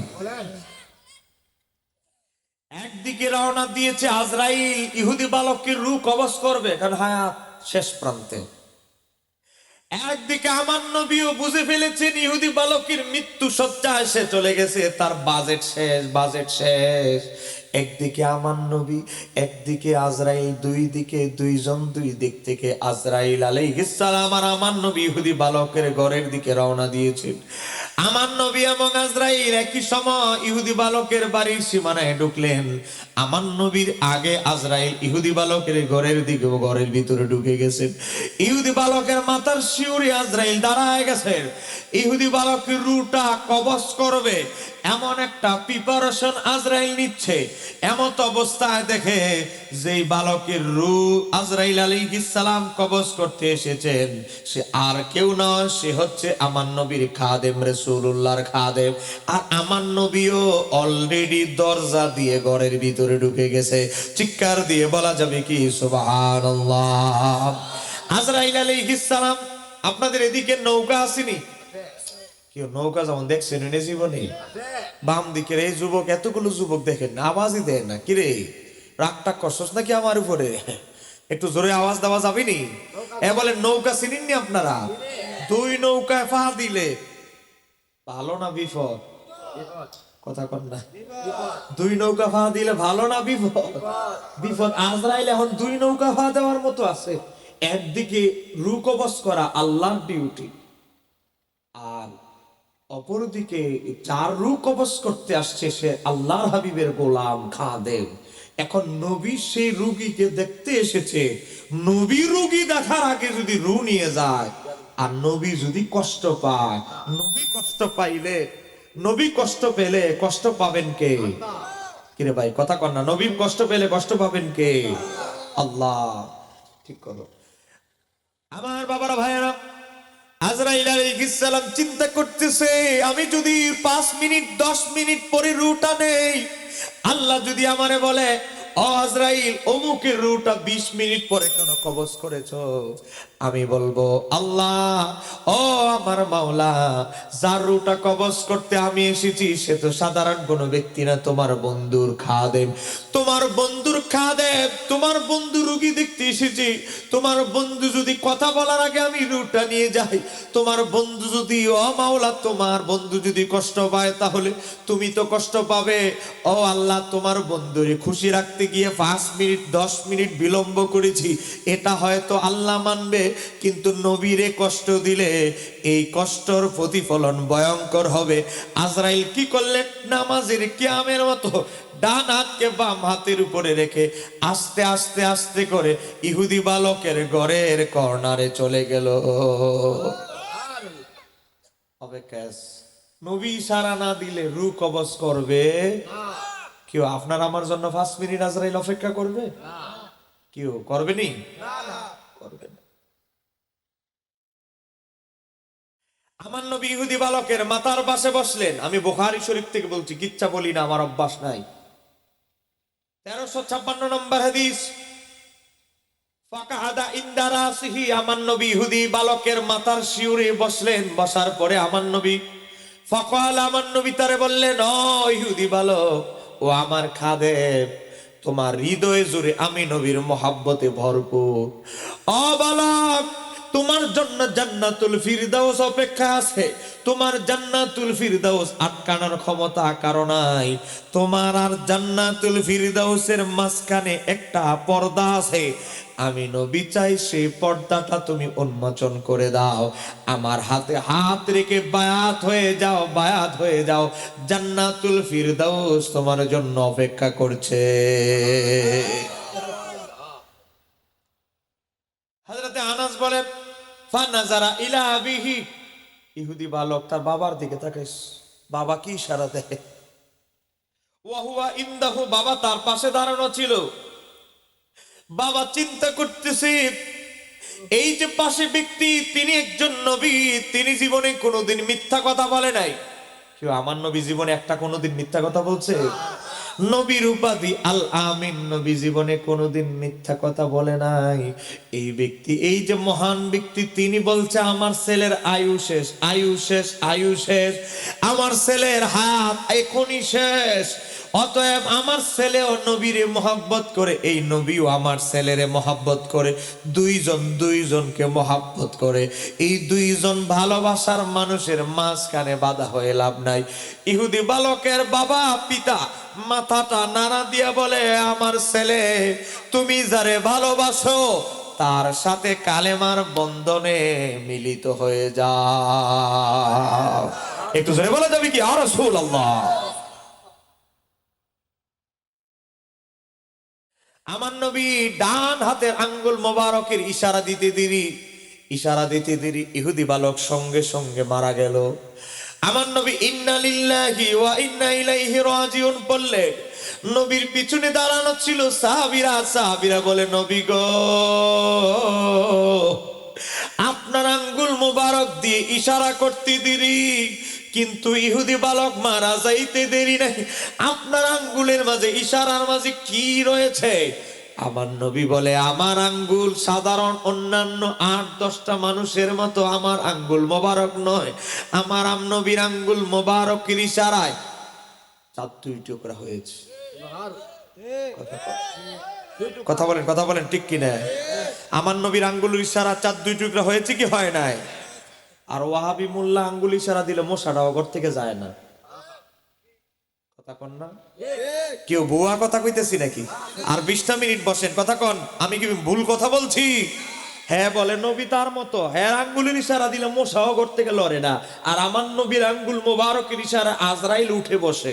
একদিকে রওনা দিয়েছে আজরাইল, ইহুদি বালকের রূহ কবজ করবে, কারণ হায়াত শেষ প্রান্তে। একদিকে আমার নবীও বুঝে ফেলেছেন ইহুদি বালকের মৃত্যু শয্যায় সে চলে গেছে, তার বাজেট শেষ, বাজেট শেষ। একদিকে আমার নবী, একদিকে আজরাইল, দুই দিকে দুইজন, দুই দিক থেকে আজরাইল আলাইহিস সালাম আর আমার নবী ইহুদি বালকের ঘরের দিকে রওনা দিয়েছেন। আমার নবী এবং আজরাইল একই সময় ইহুদি বালকের বাড়ির সীমানায় ঢুকলেন। আমার নবীর আগে আজরাইল ইহুদি বালকের ঘরের দিকে, ঘরের ভিতরে ঢুকে গেছেন। ইহুদি বালকের মাথার শিউরে আজরাইল দাঁড়ায় গেছেন। ইহুদি বালকের রূহটা কবজ করবে এমন একটা প্রিপারেশন আজরাইল নিচ্ছে। এমত অবস্থায় দেখে যেই বালকের রূহ আজরাইল আলাইহিস সালাম কবজ করতে এসেছেন, সে আর কেউ নয়, সে হচ্ছে আমার নবীর খাদেম, রাসূলুল্লাহর খাদেম। আর আমার নবীও অলরেডি দরজা দিয়ে ঘরের ভিতরে ঢুকে গেছে। চিৎকার দিয়ে বলা যাবে কি সুবহানাল্লাহ। আজরাইল আলাইহিস সালাম, আপনাদের এদিকে নৌকা আসেনি? কেউ নৌকা যেমন দেখছেন এনে জীবনে? বাম দিকের এই যুবক, এতগুলো যুবক দেখেন না, আওয়াজই দেয় না। কিরে, রাগটা করছস নাকি আমার উপরে? একটু জোরে আওয়াজ দেওয়া যাবে নি? এ বলে নৌকা চিনেননি আপনারা? দুই নৌকায় পা দিলে ভালো না বিপদ? কথা কন না। দুই নৌকা পা দিলে ভালো না বিপদ? বিপদ। আজরাইল এখন দুই নৌকা পা দেওয়ার মতো আছে। একদিকে রূহ কবজ করা আল্লাহর ডিউটি, আর অপরদিকে যার রূহ কবজ করতে আসছে সে আল্লাহর হাবিবের গোলাম খাদেম। এখন নবী সেই রোগীকে দেখতে এসেছে, নবী রোগী দেখার আগে যদি রূহ নিয়ে যায়, আর নবী যদি কষ্ট পায়, নবী কষ্ট পাইলে, নবী কষ্ট পেলে কষ্ট পাবেন কে? কিরে ভাই কথা কর না, নবী কষ্ট পেলে কষ্ট পাবেন কে? আল্লাহ। ঠিক করো আমার বাবারা ভাইয়েরা। আজরাইল আলাইহিস সালাম চিন্তা করতেছে, আমি যদি 5 মিনিট 10 মিনিট পরে রুটা নেই, আল্লাহ যদি আমারে বলে ও আজরাইল অমুকের রুটা 20 মিনিট পরে কেন কবজ করেছো, আমি বলবো আল্লাহ ও আমার মাওলা, যার রুটা কবজ করতে আমি এসেছি সে তো সাধারণ কোনো ব্যক্তি না, তোমার বন্ধুর খাদেম, তোমার বন্ধুর খাদেম, তোমার বন্ধু রোগী দেখতে এসেছি। তোমার বন্ধু যদি কথা বলার আগে আমি রুটা নিয়ে যাই, তোমার বন্ধু যদি ও মাওলা তোমার বন্ধু যদি কষ্ট পায় তাহলে তুমি তো কষ্ট পাবে। ও আল্লাহ, তোমার বন্ধুরে খুশি রাখতে গিয়ে 5 মিনিট 10 মিনিট বিলম্ব করেছি, এটা হয়তো আল্লাহ মানবে, কিন্তু নবীরে কষ্ট দিলে এই কষ্টর প্রতিফলন ভয়ঙ্কর হবে। আজরাইল কি করলেন? নামাজের কিয়ামের মতো ডান হাতকে বাম হাতের উপরে রেখে আস্তে আস্তে আস্তে করে ইহুদি বালকের ঘরের কর্নারে চলে গেল। নবী ইশারা না দিলে রূহ কবজ করবে কেউ? আপনার আমার জন্য 5 মিনিট আজরাইল অপেক্ষা করবে? কেউ করবে নি? করবে না। আমার নবী ইহুদি বালকের মাথার পাশে বসলেন। আমি বুখারী শরীফ থেকে বলছি, কিচ্ছা বলি না, আমার অভ্যাস নাই। 1356 নম্বর হাদিস। ফাকাহাদা ইনদা রাসিহি, আমার নবী ইহুদি বালকের মাথার শিউরে বসলেন। বসার পরে আমার নবী ফাকাল, আমার নবী তারে বললেন, ও ইহুদি বালক, ও আমার খাদেম, তোমার হৃদয়ে জুড়ে আমি নবীর মহাব্বতে ভরপুর। ও বালক, তোমার জন্য জান্নাতুল ফিরদাউস অপেক্ষা আছে। তোমার জান্নাতুল ফিরদাউস আটকানোর ক্ষমতা কারো নাই। তোমার আর জান্নাতুল ফিরদাউসের মাঝখানে একটা পর্দা আছে। আমি নবী চাই সেই পর্দাটা তুমি উন্মোচন করে দাও। আমার হাতে হাত রেখে বায়াত হয়ে যাও, বায়াত হয়ে যাও। জান্নাতুল ফিরদাউস তোমার জন্য অপেক্ষা করছে। হযরতে আনাস বলেন, ফানাজারা ইলা আবিহি, ইহুদি বালক তার বাবার দিকে তাকাইস। বাবা কি ইশারা দেয়? ওয়া হুয়া ইনদাহু, বাবা তার পাশে দাঁড়ানো ছিল। বাবা চিন্তা করতেছে, এই যে পাশে ব্যক্তি, তিনি একজন নবী, তিনি জীবনে কোনোদিন মিথ্যা কথা বলে নাই। কেউ আমার নবী জীবনে একটা কোনোদিন মিথ্যা কথা বলছে? নবীর উপাধি আল আমিন, নবী জীবনে কোনোদিন মিথ্যা কথা বলে নাই। এই ব্যক্তি, এই যে মহান ব্যক্তি, তিনি বলছে আমার ছেলের আয়ু শেষ, আয়ু শেষ, আয়ু শেষ, আমার ছেলের হাত এখনই শেষ। অতএব আমার ছেলেও নবীরে মহব্বত করে, এই নবীও আমার ছেলেরে মহব্বত করে, দুইজন দুইজনকে মহব্বত করে। এই দুইজন ভালোবাসার মানুষের মাঝখানে বাধা হয়ে লাভ নাই। ইহুদি বালকের বাবা পিতা মাথাটা নাড়া দিয়া বলে, আমার ছেলে, তুমি যারে ভালোবাসো তার সাথে কালেমার বন্ধনে মিলিত হয়ে যাও। একটু জোরে বলা যাবে কি? ইয়া রাসূলুল্লাহ। আমার নবী ডান হাতের আঙ্গুল মোবারকের ইশারা দিতে দেরি, ইশারা দিতে দেরি ইহুদি বালক সঙ্গে সঙ্গে মারা গেল। আমার নবী ইন্না লিল্লাহি ওয়া ইন্না ইলাইহি রাজিউন বললে, নবীর পিছনে দাঁড়ানো ছিল সাহাবীরা। সাহাবীরা বলে, নবী গো, আপনার আঙ্গুল মোবারক দিয়ে ইশারা করতে দেরি, কিন্তু ইহুদি বালক মারা যাইতে দেরি নাই। আপনার আঙ্গুলের মাঝে, ইশারার মাঝে কি রয়েছে? আমার নবী বলে, আমার আঙ্গুল সাধারণ অন্যান্য 8-10টা মানুষের মতো আমার আঙ্গুল মোবারক নয়। আমার নবীর আঙ্গুল মোবারকের ইশারায় 4 টুকরা হয়েছে। কথা বলেন ঠিক কিনা? আমার নবীর আঙ্গুলের ইশারা চাঁদ দুই টুকরা হয়েছে কি হয় নাই? আর ওয়াহাবি মোল্লা আঙ্গুল ইশারা দিলে মশাটাও ঘর থেকে যায় না। কথা কন না? কেউ বুয়া কথা কইতেছি নাকি? আর 20টা মিনিট বসেন, কথা কন। আমি কি ভুল কথা বলছি? হ্যাঁ বলে নবী তার মতো, হ্যাঁ আঙ্গুলের ইশারা দিলে মশাও ঘর থেকে লড়ে না। আর আমার নবীর আঙ্গুল মোবারকের ইশারা আজরাইল উঠে বসে।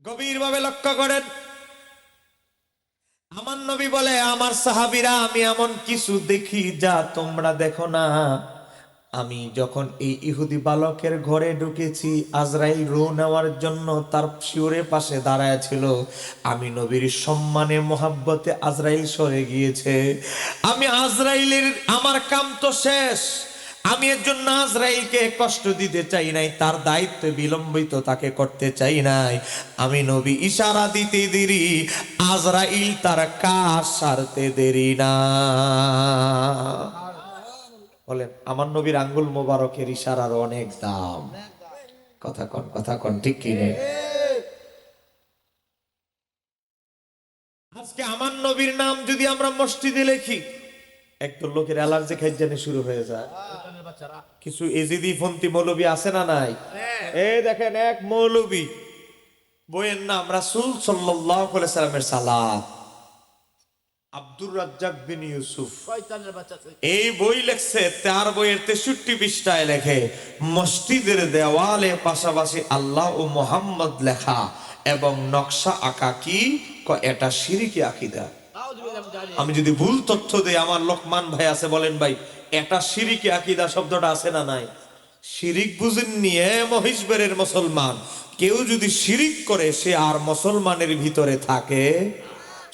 গভীর ভাবে লক্ষ্য করেন। আমার নবী বলে, আমার সাহাবীরা, আমি এমন কিছু দেখি যা তোমরা দেখো না। আমি যখন এই ইহুদি বালকের ঘরে ঢুকেছি, আজরাইল রূহ নেওয়ার জন্য তার শিওরের পাশে দাঁড়ায় ছিল। আমি নবীর সম্মানে মোহাব্বতে আজরাইল সরে গিয়েছে। আমি আজরাইলের, আমার কাম তো শেষ। আমি এর জন্য আজরাইলকে কষ্ট দিতে চাই নাই, তার দায়িত্ব বিলম্বিত তাকে করতে চাই নাই। আমি নবী ইশারা দিতে দেরি, আজরাইল তার কাজ সারতে দেরি না। বলেন আমার নবীর আঙ্গুল মোবারকের ইশারার অনেক দাম। কথা কন ঠিক কি নেই? আজকে আমার নবীর নাম যদি আমরা মসজিদে লিখি, একদল লোকের অ্যালার্জি খাইজানি শুরু হয়ে যায়। কিছু এজিদি ফন্তি মৌলবী আছে না নাই? এই দেখেন এক মৌলবী, বইয়ের নাম রাসূল সাল্লাল্লাহু আলাইহি সাল্লামের সালাত, আব্দুর রাজ্জাক বিন ইউসুফ। এই বই লেখছে, তার বইয়ের 63 পৃষ্ঠায় লেখে, মসজিদের দেওয়ালে পাশাপাশি আল্লাহ ও মোহাম্মদ লেখা এবং নকশা আঁকা কি এটা শিরকি আকীদা। আমি যদি ভুল তথ্য দেই, আমার লোকমান ভাই আছে, বলেন ভাই এটা শিরকি আকীদা শব্দটা আছে না নাই? শিরিক বুঝেন নিয়ে মহিষবেরের মুসলমান কেউ যদি শিরিক করে, সে আর মুসলমানের ভিতরে থাকে,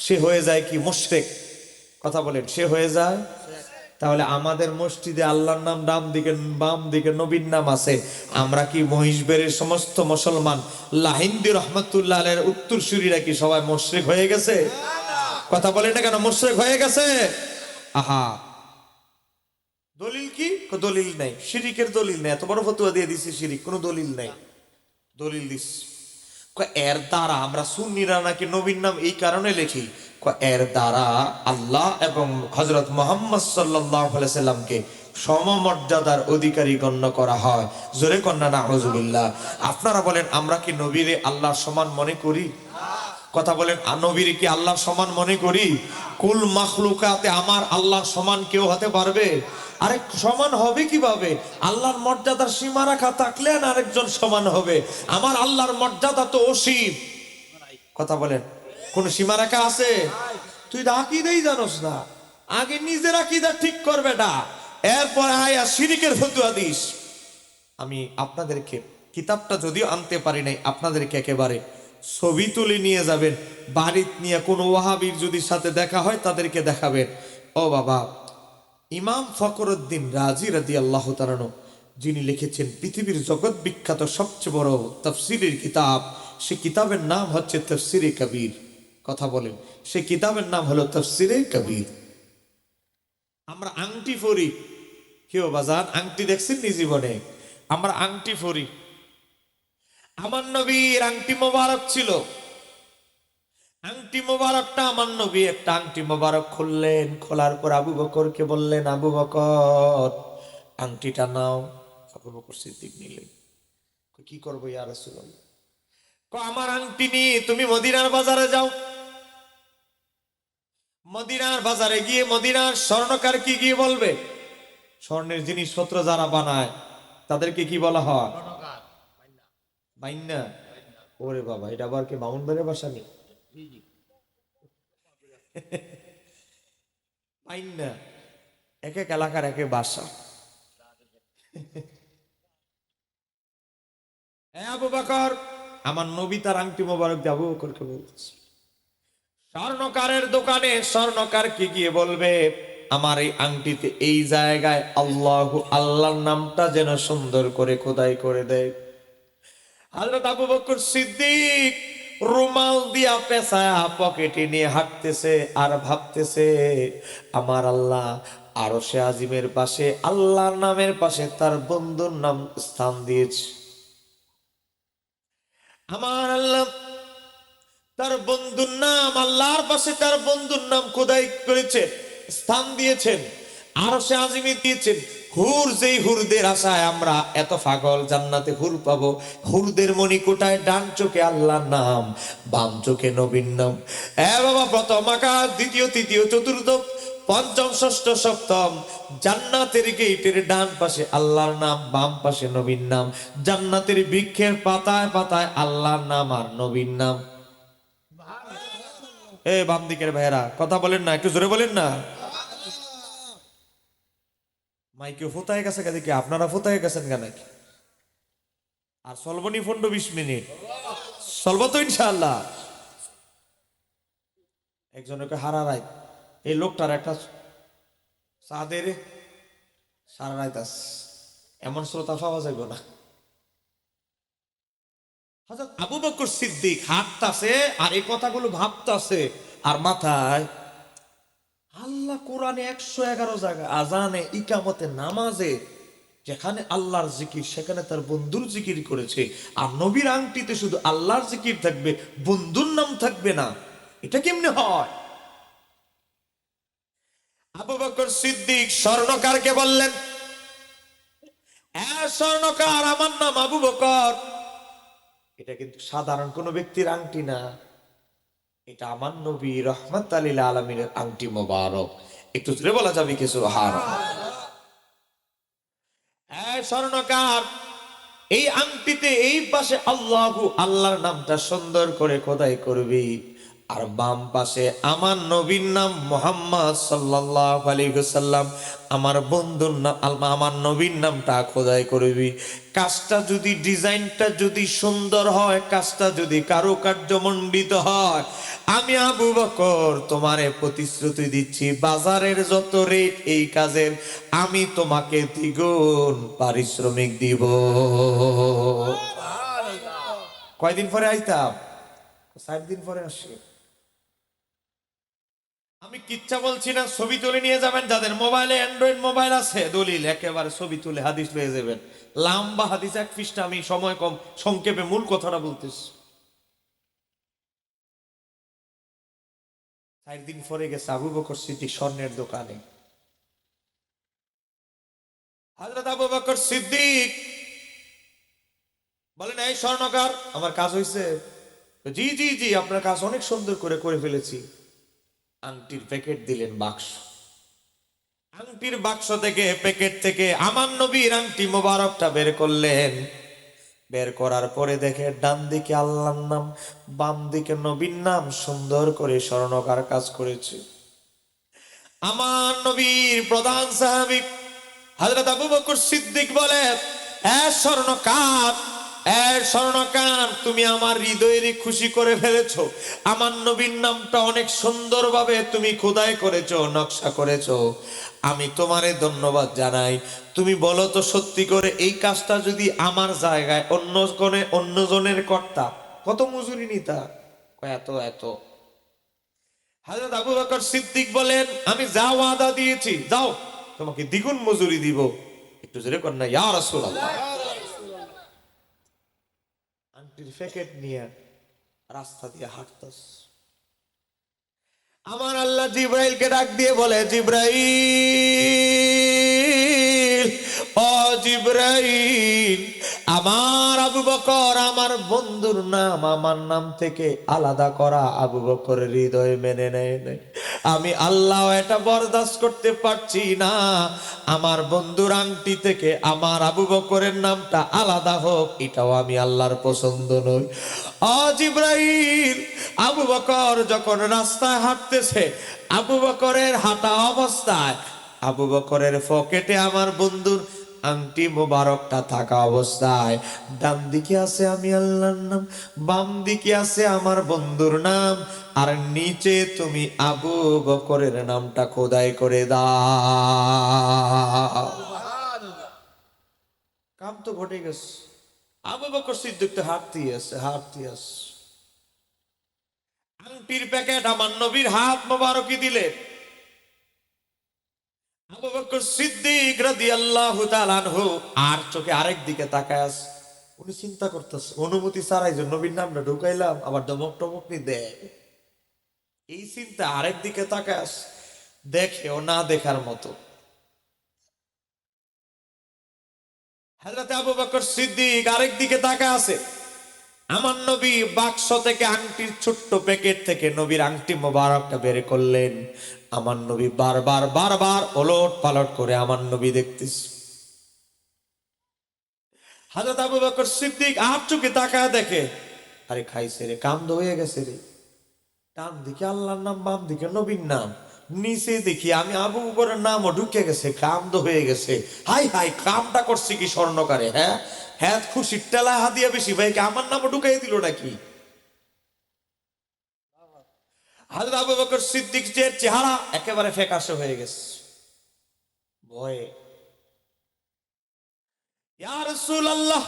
সে হয়ে যায় কি মুশরিক। কথা বলেন, সে হয়ে যায়। তাহলে আমাদের মসজিদে আল্লাহর নাম ডান দিকে, বাম দিকে নবীর নাম আছে, আমরা কি মহিষবেরের সমস্ত মুসলমান লাহিন্দি রহমাতুল্লাহ আলাইহির উত্তরসূরিরা কি সবাই মুশরিক হয়ে গেছে? কথা বলেন না কেন? মুশরিক হয়ে গেছে। আহা, দলিল কি? দলিল নাই, শিরিকের দলিল নেই। এত বড় ফতোয়া দিয়ে দিছি শিরিক, কোনো দলিল নাই। দলিল দিস এর দ্বারা আমরা সুন্নিরা নাকি নবীর নাম এই কারণে লিখি, এর দ্বারা আল্লাহ এবং হযরত মুহাম্মদ সাল্লাল্লাহু আলাইহি সাল্লামকে সমমর্যাদার অধিকারী গণ্য করা হয়। জোরে কন্যা নাউজুবিল্লাহ। আপনারা বলেন আমরা কি নবীরে আল্লাহর সমান মনে করি? কথা বলেন, নবীরে কি আল্লাহর সমান মনে করি? কুল মাখলুকাতে আমার আল্লাহর সমান কেউ হতে পারবে? আরে সমান হবে কিভাবে? আল্লাহর মর্যাদার সীমা রাখা থাকলে আরেকজন সমান হবে। আমার আল্লাহর মর্যাদা তো অসীম। কথা বলেন, কোন সীমা রাখা আছে? তুই আকীদাই জানোস না, আগে নিজের আকীদা ঠিক করবে না, এরপর আয়া শিরিকের ফতোয়া দিস। আমি আপনাদেরকে কিতাবটা যদিও আনতে পারি নাই, আপনাদেরকে একেবারে ছবি তুলে নিয়ে যাবেন, বাড়িতে নিয়ে কোনো ওয়াহাবির যদি সাথে দেখা হয় তাদেরকে দেখাবেন। ও বাবা, ইমাম ফখরুদ্দিন রাজি রাদিয়াল্লাহু তাআলা আনহু, যিনি লিখেছেন পৃথিবীর জগৎ বিখ্যাত সবচেয়ে বড় তাফসীরের কিতাব, সে কিতাবের নাম হচ্ছে তাফসীরে কবির। কথা বলেন, সে কিতাবের নাম হলো তাফসীরে কবির। আমরা আংটি পরি, কেউ বাজান আংটি দেখছেন নি জীবনে? আমরা আংটি পরি। আমার নবীর আংটি মোবারক ছিল, আংটি মোবারকটা আমার নবী একটা আংটি মোবারক খুললেন, খোলার পর আবু বকরকে বললেন, আবু বকর আংটিটা নাও। আবু বকর সিদ্দিক নিলেন। কি করবো ইয়া রাসূলুল্লাহ? আমার আংটি নিয়ে তুমি মদিনার বাজারে যাও। মদিনার বাজারে গিয়ে মদিনার স্বর্ণকার কি গিয়ে বলবে? স্বর্ণের জিনিসপত্র যারা বানায় তাদেরকে কি বলা হয়? বাইন্না। ওরে বাবা, এটা আবার কি ব্রাহ্মণবাড়িয়ার ভাষা নেই? বাইন্না এক এক এলাকার এক এক ভাষা। আবু বকর, আমার নবী তার আংটি মোবারক দিয়ে আবু বকরকে বলতেছে, স্বর্ণকারের দোকানে স্বর্ণকার কি গিয়ে বলবে, আমার এই আংটিতে এই জায়গায় আল্লাহর নামটা যেন সুন্দর করে খোদাই করে দেয়। হযরত আবু বকর সিদ্দিক রুমাল দিয়া পেঁচায়া পকেটে নিয়ে হাঁটতেছে আর ভাবতেছে, আমার আল্লাহ আরশে আজিমের পাশে আল্লাহর নামের পাশে তার বন্ধুর নাম স্থান দিয়েছে। আমার আল্লাহ তার বন্ধুর নাম, আল্লাহর পাশে তার বন্ধুর নাম খোদাই করেছেন, স্থান দিয়েছেন, আরশে আজিমে দিয়েছেন। হুর, যেই হুরদের আশায় আমরা এত পাগল, জান্নাতে হুর পাবো। হুরদের মণিকোটায় ডান চোখে আল্লাহর নাম, বাম চোখে নবীর নাম। বাবা, প্রথম আকাশ, দ্বিতীয়, তৃতীয়, চতুর্থ, পঞ্চম, ষষ্ঠ, সপ্তম, জান্নাতের গেটের ডান পাশে আল্লাহর নাম, বাম পাশে নবীর নাম। জান্নাতের বৃক্ষের পাতায় পাতায় আল্লাহর নাম আর নবীর নাম। বাম দিকের ভাইয়েরা কথা বলেন না, একটু জোরে বলেন না। মাইকে ফোতায় গেছে দেখি, আপনারা ফোতায় গেছেন কেন? আর চলবনি 15-20 মিনিট চলব তো ইনশাআল্লাহ। একজনকে হারা রাত, এই লোকটার একটা চাঁদের সারা রাত আস, এমন শ্রোতা পাওয়া যাইব না। হযরত আবু বকর সিদ্দিক হাঁটতাছে আর এই কথাগুলো ভাবতাছে, আর মাথায় আল্লাহ কোরআনে 111 জায়গা, আজানে, ইকামতে, নামাজে যেখানে আল্লাহর জিকির সেখানে তার বন্ধুর জিকির করেছে। আর নবীর আংটিতে শুধু আল্লাহর জিকির থাকবে, বন্ধুর নাম থাকবে না। এটা কেমনে হয়? আবু বকর সিদ্দিক স্বর্ণকারকে বললেন, স্বর্ণকার, আমার নাম আবু বকর। এটা কিন্তু সাধারণ কোন ব্যক্তির আংটি না, এটা আমার নবী রহমাতুল লিল আলামিনের আংটি মোবারক। একটু জোরে বলা যাবে কি সুবহানাল্লাহ? স্বর্ণকার, এই আংটিতে এই পাশে আল্লাহু, আল্লাহর নামটা সুন্দর করে খোদাই করবি, আর বাম পাশে আমার নবীর নাম মুহাম্মদ সাল্লাল্লাহু আলাইহি ওয়াসাল্লাম, আমার বন্ধুর নাম, আমার নবীর নামটা খোদাই করবি। কাজটা যদি, ডিজাইনটা যদি সুন্দর হয়, কাজটা যদি কারুকার্যমণ্ডিত হয়, আমি আবু বকর তোমারে প্রতিশ্রুতি দিচ্ছি, বাজারের যত রেট এই কাজের, আমি তোমাকে দ্বিগুণ পারিশ্রমিক দিব। কয়দিন পরে আইতাম? 7 দিন পরে আসি। আমি কিচ্ছা বলছি না, ছবি তুলে নিয়ে যাবেন। যাদের মোবাইলে অ্যান্ড্রয়েড মোবাইল আছে, দলিল একেবারে ছবি তুলে হাদিস পেয়ে যাবেন। লম্বা হাদিস, 1 পৃষ্ঠা। আমি সময় কম, সংক্ষেপে মূল কথাটা বলতেছি। 4 দিন পরে গেছে আবু বকর সিদ্দিক স্বর্ণের দোকানে। হযরত আবু বকর সিদ্দিক বলেন, এই স্বর্ণকার, আমার কাজ হয়েছে? জি জি জি, আপনার কাজ অনেক সুন্দর করে করে ফেলেছি। আংটির প্যাকেট দিলেন, বাক্স। আংটির বাক্স থেকে, প্যাকেট থেকে আমার নবীর আংটি মোবারকটা বের করলেন। বের করার পরে দেখে ডান দিকে আল্লাহর নাম, বাম দিকে নবীর নাম সুন্দর করে স্বর্ণকার কাজ করেছে। আমার নবীর প্রধান সাহাবী হযরত আবু বকর সিদ্দিক বলে, স্বর্ণকার, স্বর্ণকার, তুমি আমার হৃদয়ের খুশি করে ফেলেছো। আমার নবীর নামটা অনেক সুন্দরভাবে তুমি খোদাই করেছো, নকশা করেছো। আমি তোমারে ধন্যবাদ জানাই। তুমি বলো তো সত্যি করে, এই কাজটা যদি আমার জায়গায় অন্য কোনে, অন্য জনের করতা, কত মজুরি নিতা? এত এত। হযরত আবু বকর সিদ্দিক বলেন, আমি যা ওয়াদা দিয়েছি, যাও, তোমাকে দ্বিগুণ মজুরি দিব। একটু জোরে কর না, ইয়া রাসূলুল্লাহ। আন্টির প্যাকেট নিয়ে রাস্তা দিয়ে হাঁটতাস। আমার আল্লাহ জিব্রাইলকে ডাক দিয়ে বলে, জিব্রাইল, ও জিব্রাইল, আমার আবু বকর আমার বন্ধুর নাম আমার নাম থেকে আলাদা করা আবু বকরের হৃদয় মেনে নেয় নাই। আমি আল্লাহ এটা বরদাস্ত করতে পারছি না। আমার বন্ধুর আংটি থেকে আমার আবু বকরের নামটা আলাদা হোক, এটাও আমি আল্লাহর পছন্দ নই। ও জিব্রাইল, আবু বকর যখন রাস্তায় হাঁটতেছে, আবু বকরের হাঁটা অবস্থায় আবু বকরের পকেটে আমার বন্ধুর আংটি মোবারকটা থাকা অবস্থায় ডান দিকে আছে আমি আল্লাহর নাম, বাম দিকে আছে আমার বন্ধুর নাম, আর নিচে তুমি আবু বকরের নামটা খোদাই করে দাও। কাম তো ঘটে গেছে। আবু বকর সিদ্দিক তো হাঁটতেই আছে, হাঁটতেই আছে। আংটির প্যাকেট আমার নবীর হাত মোবারকি দিলেন। আবু বকর সিদ্দিক রাদিয়াল্লাহু তাআলা আনহু আর চোখে আরেক দিকে তাকায় আছে। উনি চিন্তা করতেছে, অনুমতি ছাড়াই যে নবীর নামটা ঢুকাইলাম, আবার ধমক টমক নি দেয়। এই চিন্তা আরেক দিকে তাকাস, দেখে ও না দেখার মতো। হযরত আবু বকর সিদ্দিক আরেক দিকে তাকা আছে। আমার নবী বাক্স থেকে আংটির ছোট্ট প্যাকেট থেকে নবীর আংটি মোবারকটা বের করলেন। আমার নবী বারবার বারবার ওলট পালট করে আমার নবী দেখতেছে। হযরত আবু বকর সিদ্দিক আর চোখে তাকায় দেখে, আরে খাইছে রে, কামদ হয়ে গেছে রে। ডান দিকে আল্লাহর নাম, বাম দিকে নবীর নাম, নিচে দেখি আমি আবু বকরের নামও ঢুকে গেছে, কামদ হয়ে গেছে। হাই হাই, কামটা করছে কি স্বর্ণকারে? হ্যাঁ হ্যাঁ, খুশির টেলা হাদিয়া বেশি ভাইকে আমার নামও ঢুকাই দিল নাকি? হযরত আবু বকর সিদ্দিক যে চেহারা একেবারে ফ্যাকাশে হয়ে গেছে ভয়ে। ইয়া রাসূলুল্লাহ,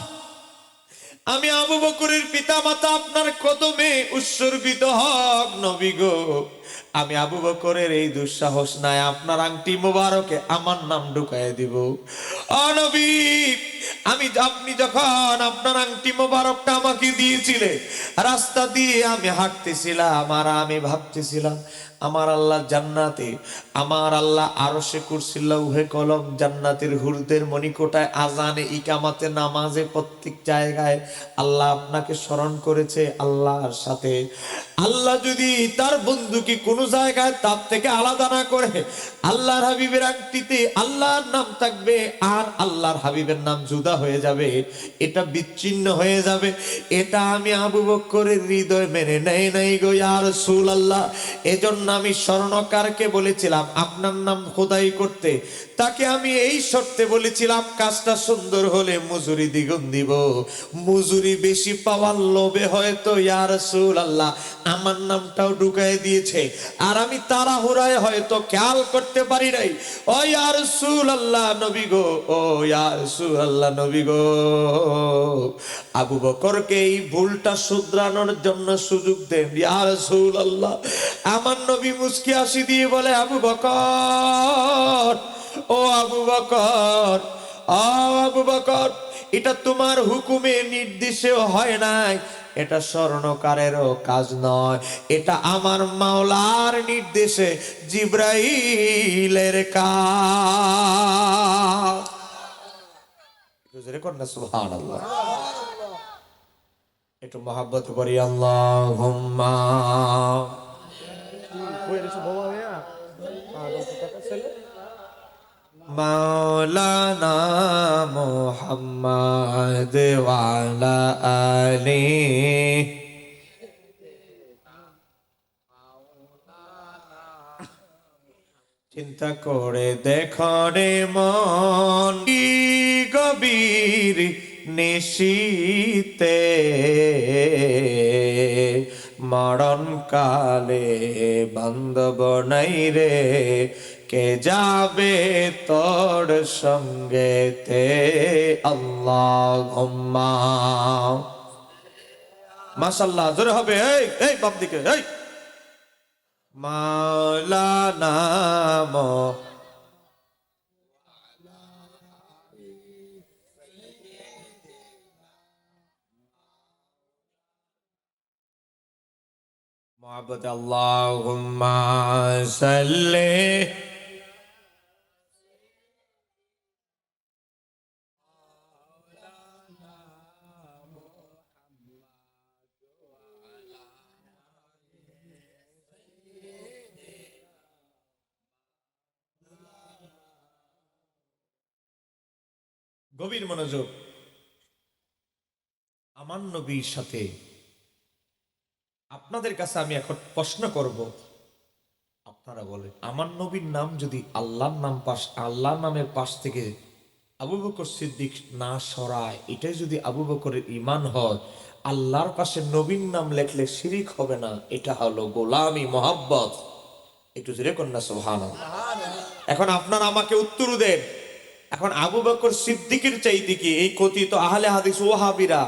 আমি আবু বকরের পিতা মাতা আপনার কদমে উৎসর্গিত হক নবী গো। আমি আবু বকরের এই দুঃসাহস নাই আপনার আংটি মোবারকে আমার নাম ঢুকায় দিব। ও নবী, আপনি যখন আপনার আংটি মোবারকটা আমাকে দিয়েছিলেন, রাস্তা দিয়ে আমি হাঁটতেছিলাম আর আমি ভাবতেছিলাম আমার আল্লাহ জান্নাতে, আমার আল্লাহ আরশে কুরসি লৌহে কলম জান্নাতের হুরদের মণিকোটায় আজানে ইকামাতে নামাজে প্রত্যেক জায়গায় আল্লাহ আপনাকে স্মরণ করেছে আল্লাহর সাথে। আল্লাহ যদি তার বন্ধুকে কোনো জায়গায় তার থেকে আলাদা না করে, আল্লাহর হাবিবের আংটিতে আল্লাহর নাম থাকবে আর আল্লাহর হাবিবের নাম জুদা হয়ে যাবে, এটা বিচ্ছিন্ন হয়ে যাবে। এটা আমি আবু বকরের হৃদয় মেনে নেই নাই গো ইয়া রাসূলুল্লাহ। এজন্য আমি স্বর্ণকারকে বলেছিলাম আপনার নাম খোদাই করতে, তাকে আমি এই শর্তে বলেছিলাম কাজটা সুন্দর হলে মজুরি দ্বিগুণ দিব। মজুরি বেশি পাওয়ার লোভে হয়তো ইয়া রাসূলুল্লাহ আমার নামটাও ঢুকায় দিয়েছে, আর আমি তাড়াহুড়ায় হয়তো খেয়াল করতে পারি নাই। ও ইয়া রাসূলুল্লাহ নবী গো, ও ইয়া রাসূলুল্লাহ নবী গো, আবু বকরকে এই ভুলটা শুধরানোর জন্য সুযোগ দেন ইয়া রাসূলুল্লাহ। আমার নবী মুস্কি হাসি দিয়ে বলে, আবু বকর, ও আবু বকর, ও আবু বকর, এটা তোমার হুকুমে নির্দেশেও হয় নাই, এটা স্বর্ণকারেরও কাজ নয়, এটা আমার মাওলার নির্দেশে জিব্রাইলের কাজ। সুবহানাল্লাহ, একটু মহব্বত করি আল্লাহুম্মা। মাওলানা মুহাম্মদ ওয়া আলা আলিহি। চিন্তা করে দেখো রে মন, কি গভীর নিশীতে মরণ কালে বান্ধব নাই রে, কে যাবে তোর সঙ্গেতে। আল্লাহুম্মা, মাশাআল্লাহ, জোরে হবে। এই এই বাম দিকে, এই মাওলানা মুহাব্বত আল্লাহুম্মা সাল্লি। গভীর মনোযোগ। আমার নবীর সাথে আপনাদের কাছে আমি এখন প্রশ্ন করব, আপনারা বলেন আমার নবীর নাম যদি আল্লাহর নাম পাশ, আল্লাহর নামের পাশ থেকে আবু বকর সিদ্দিক না সরায়, এটাই যদি আবু বকরের ঈমান হয়, আল্লাহর পাশে নবীর নাম লেখলে শিরিক হবে না, এটা হলো গোলামি মোহাব্বত। একটু জোরে কন্যা সুবহানাল্লাহ। এখন আপনারা আমাকে উত্তর দেন, এখন আবু বকর সিদ্দিকের চাইতে কি এই কথিত আহলে হাদিস ওয়াহাবিরা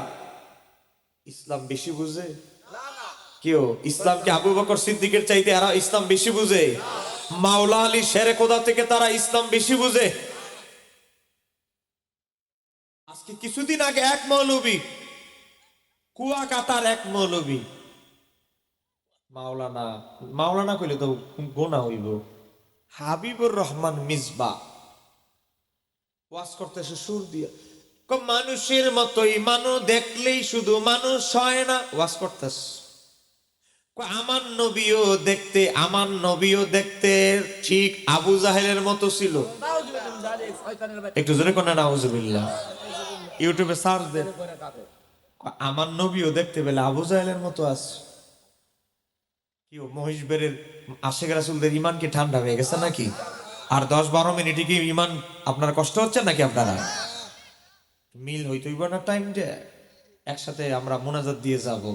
ইসলাম বেশি বুঝে? কেউ ইসলামকে আবু বকর সিদ্দিকের চাইতে এরা ইসলাম বেশি বুঝে? মাওলা আলী শেরে খোদা থেকে তারা ইসলাম বেশি বুঝে? আজকে আজকে কিছুদিন আগে এক মৌলবী, কুয়াকাটার এক মৌলবী, মাওলানা, মাওলানা কইলে তো গোনা হইব, হাবিবুর রহমান মিসবা ওয়াজ করতেছে সুর দিয়া, মানুষের মতোই মানুষ দেখলেই শুধু মানুষ হয় না, ওয়াজ করতেছে। আমার নবীও দেখতে ঠিক আবু জাহেলের মতো ছিল। একটু জোরে কোন নাউজুবিল্লাহ, ইউটিউবে সার্চ দেন, আমার নবীও দেখতে পেলে আবু জাহেলের মতো আছে। কি মহিষবেরের আশেখ রাসূলদের ইমান কি ঠান্ডা হয়ে গেছে নাকি? আর 10-12 মিনিটে কি ইমান আপনার কষ্ট হচ্ছে নাকি? আপনারা মিল হইতেইব না টাইম যে একসাথে আমরা মোনাজাত দিয়ে যাব।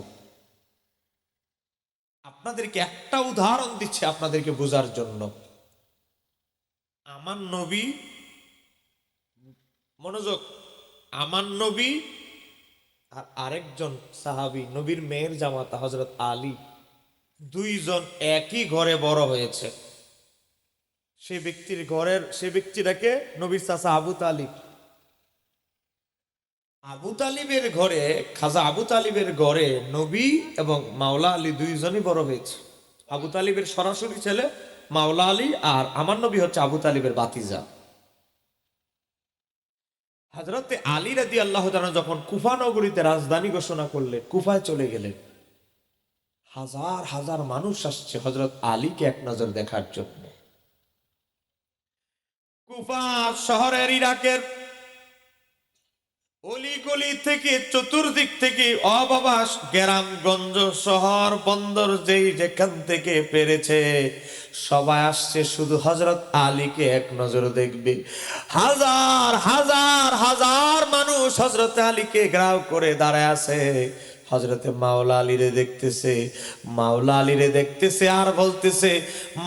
আপনাদেরকে একটা উদাহরণ দিচ্ছে আপনাদেরকে বোঝার জন্য। আমার নবী, মনোযোগ, আমার নবী আর আরেকজন সাহাবী, নবীর মেয়ের জামাতা হযরত আলী, দুইজন একই ঘরে বড় হয়েছে। সে ব্যক্তিটাকে নবীর চাচা আবু তালিব। আবু তালিবের ঘরে, খাজা আবু তালিবের ঘরে নবী এবং মাওলা আলী দুইজনই বড় হয়েছে। আবু তালিবের সরাসরি ছেলে মাওলা আলী, আর আমার নবী হচ্ছে আবু তালিবের বাতিজা। হযরতে আলী রাদিয়াল্লাহু তাআলা যখন কুফা নগরীতে রাজধানী ঘোষণা করলেন, কুফায় চলে গেলেন। হাজার হাজার মানুষ আসছে হযরত আলীকে এক নজর দেখার জন্য। কুফা শহরের, ইরাকের অলিগলি থেকে, চতুর্দিক থেকে, অবাবাস গ্রামগঞ্জ, শহর বন্দর, যেখান থেকে পেরেছে সবাই আসছে শুধু হযরত আলীকে এক নজর দেখবে। হাজার হাজার হাজার মানুষ হযরত আলীকে ঘেরাও করে দাঁড়ায় আছে। হযরতে মাওলা আলীরে দেখতেছে, মাওলা আলীরে দেখতেছে আর বলতেছে,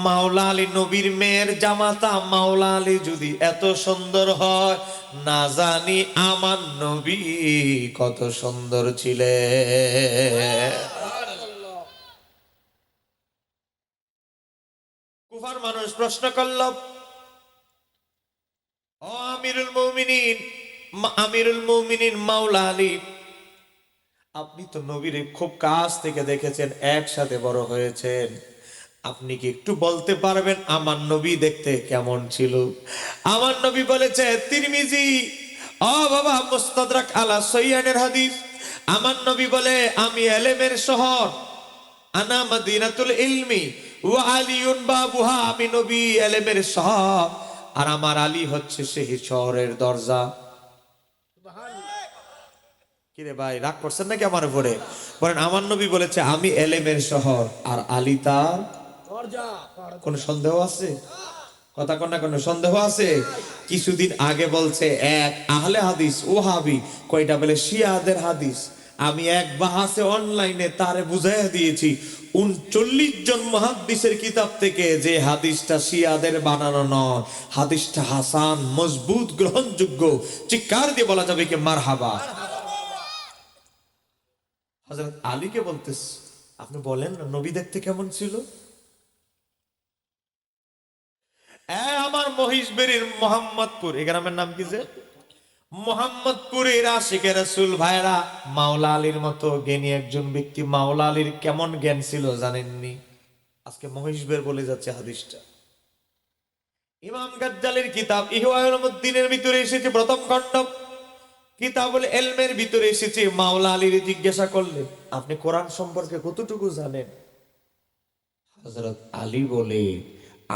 মাওলা আলী নবীর মেয়ের জামাতা, মাওলা আলী যদি এত সুন্দর হয়, না জানি আমার নবী কত সুন্দর ছিলেন। কুফার মানুষ প্রশ্ন করল, ও আমিরুল মুমিনিন, আমিরুল মুমিনিন মাওলা আলী, আপনি তো নবীর খুব কাছ থেকে দেখেছেন, একসাথে বড় হয়েছেন, আপনি কি একটু বলতে পারবেন আমার নবী দেখতে কেমন ছিল? আমার নবী বলেছে, তিরমিজি, ও বাবা, মুস্তাদরাক আলা সহিহানের হাদিস, আমার নবী বলে, আমি ইলমের শহর, আনা মদিনাতুল ইলমি ওয়া আলিউন বাবুহা, আমি নবী ইলমের শহর আর আমার আলী হচ্ছে সেই শহরের দরজা। কিরে ভাই, রাগ করছেন নাকি আমার উপরে? বলেন, আমার নবী বলেছে আমি এলেমের শহর আর আলী তার দরজা। কোন সন্দেহ আছে? কথা কোন না, কোন সন্দেহ আছে? কিছুদিন আগে বলছে এক আহলে হাদিস ওহাবি, কয়টা বলে শিয়াদের হাদিস, আমি এক বাহাসে অনলাইনে তারে বুঝাইয়া দিয়েছি 39 জন মুহাদ্দিসের কিতাব থেকে যে হাদিসটা শিয়াদের বানানো নয়, হাদিসটা হাসান, মজবুত, গ্রহণযোগ্য। চিৎকার দিয়ে বলা যাবে কি মারহাবা। হযরত আলীকে বলতেস, আপনি বলেন না নবী দেখতে কেমন ছিল? আমার মহিষবেড়ির মোহাম্মদপুর, এই গ্রামের নাম কি যে মোহাম্মদপুরের আশিকে রাসূল ভাইরা, মাওলা আলীর মতো জ্ঞানী একজন ব্যক্তি। মাওলা আলীর কেমন জ্ঞান ছিল জানেননি? আজকে মহিষবের বলে যাচ্ছে হাদিসটা। ইমাম গাজ্জালির কিতাব ইহয়া উলুমুদ্দিনের ভিতরে এসেছে প্রথম খণ্ড, কিতাবুল ইলমের ভিতরে এসেছে। মাওলা আলীর জিজ্ঞাসা করলে, আপনি কোরআন সম্পর্কে কতটুকু জানেন? হযরত আলী বলে,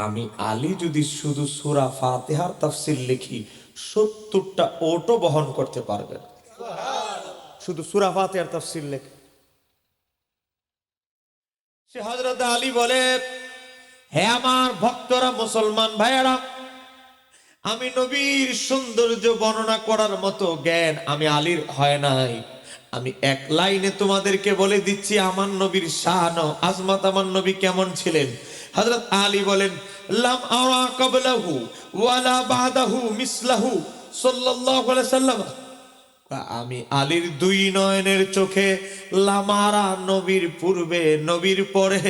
আমি আলী যদি শুধু সূরা ফাতিহার তাফসীর লিখি 70টা ওটো বহন করতে পারবেন। শুধু সূরা ফাতিহার তাফসীর লেখে। সে হযরত আলী বলে, হে আমার ভক্তরা, মুসলমান ভাইয়েরা, আমি নবীর সৌন্দর্য বর্ণনা করার মতো জ্ঞান আমি আলীর হয় নাই। আমি এক লাইনে তোমাদেরকে বলে দিচ্ছি আমার নবীর শান ও আজমত, আমার নবী কেমন ছিলেন। হযরত আলী বলেন, লাম আরা ক্বাবলাহু ওয়ালা বাদাহু মিসলাহু সাল্লাল্লাহু আলাইহি সাল্লাম, আমি আলীর দুই নয়নের চোখে লামারা, নবীর পূর্বে নবীর পরে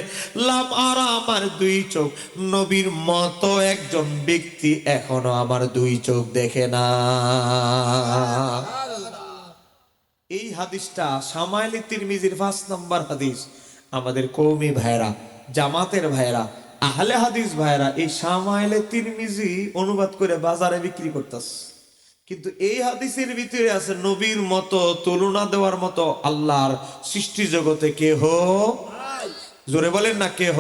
লামারা, আমার দুই চোখ নবীর মতো একজন ব্যক্তি এখনো আমার দুই চোখ দেখে না। এই হাদিসটা শামাইলে তিরমিজির 5 নম্বর হাদিস। আমাদের কওমি ভাইরা, জামাতের ভাইরা, আহলে হাদিস ভাইরা এই শামাইলে তিরমিজি অনুবাদ করে বাজারে বিক্রি করতেছে। কিন্তু এই হাদিসের ভিতরে আছে নবীর মতো তুলনা দেওয়ার মতো আল্লাহর সৃষ্টি জগতে কেহ, জোরে বলেন না কেহ।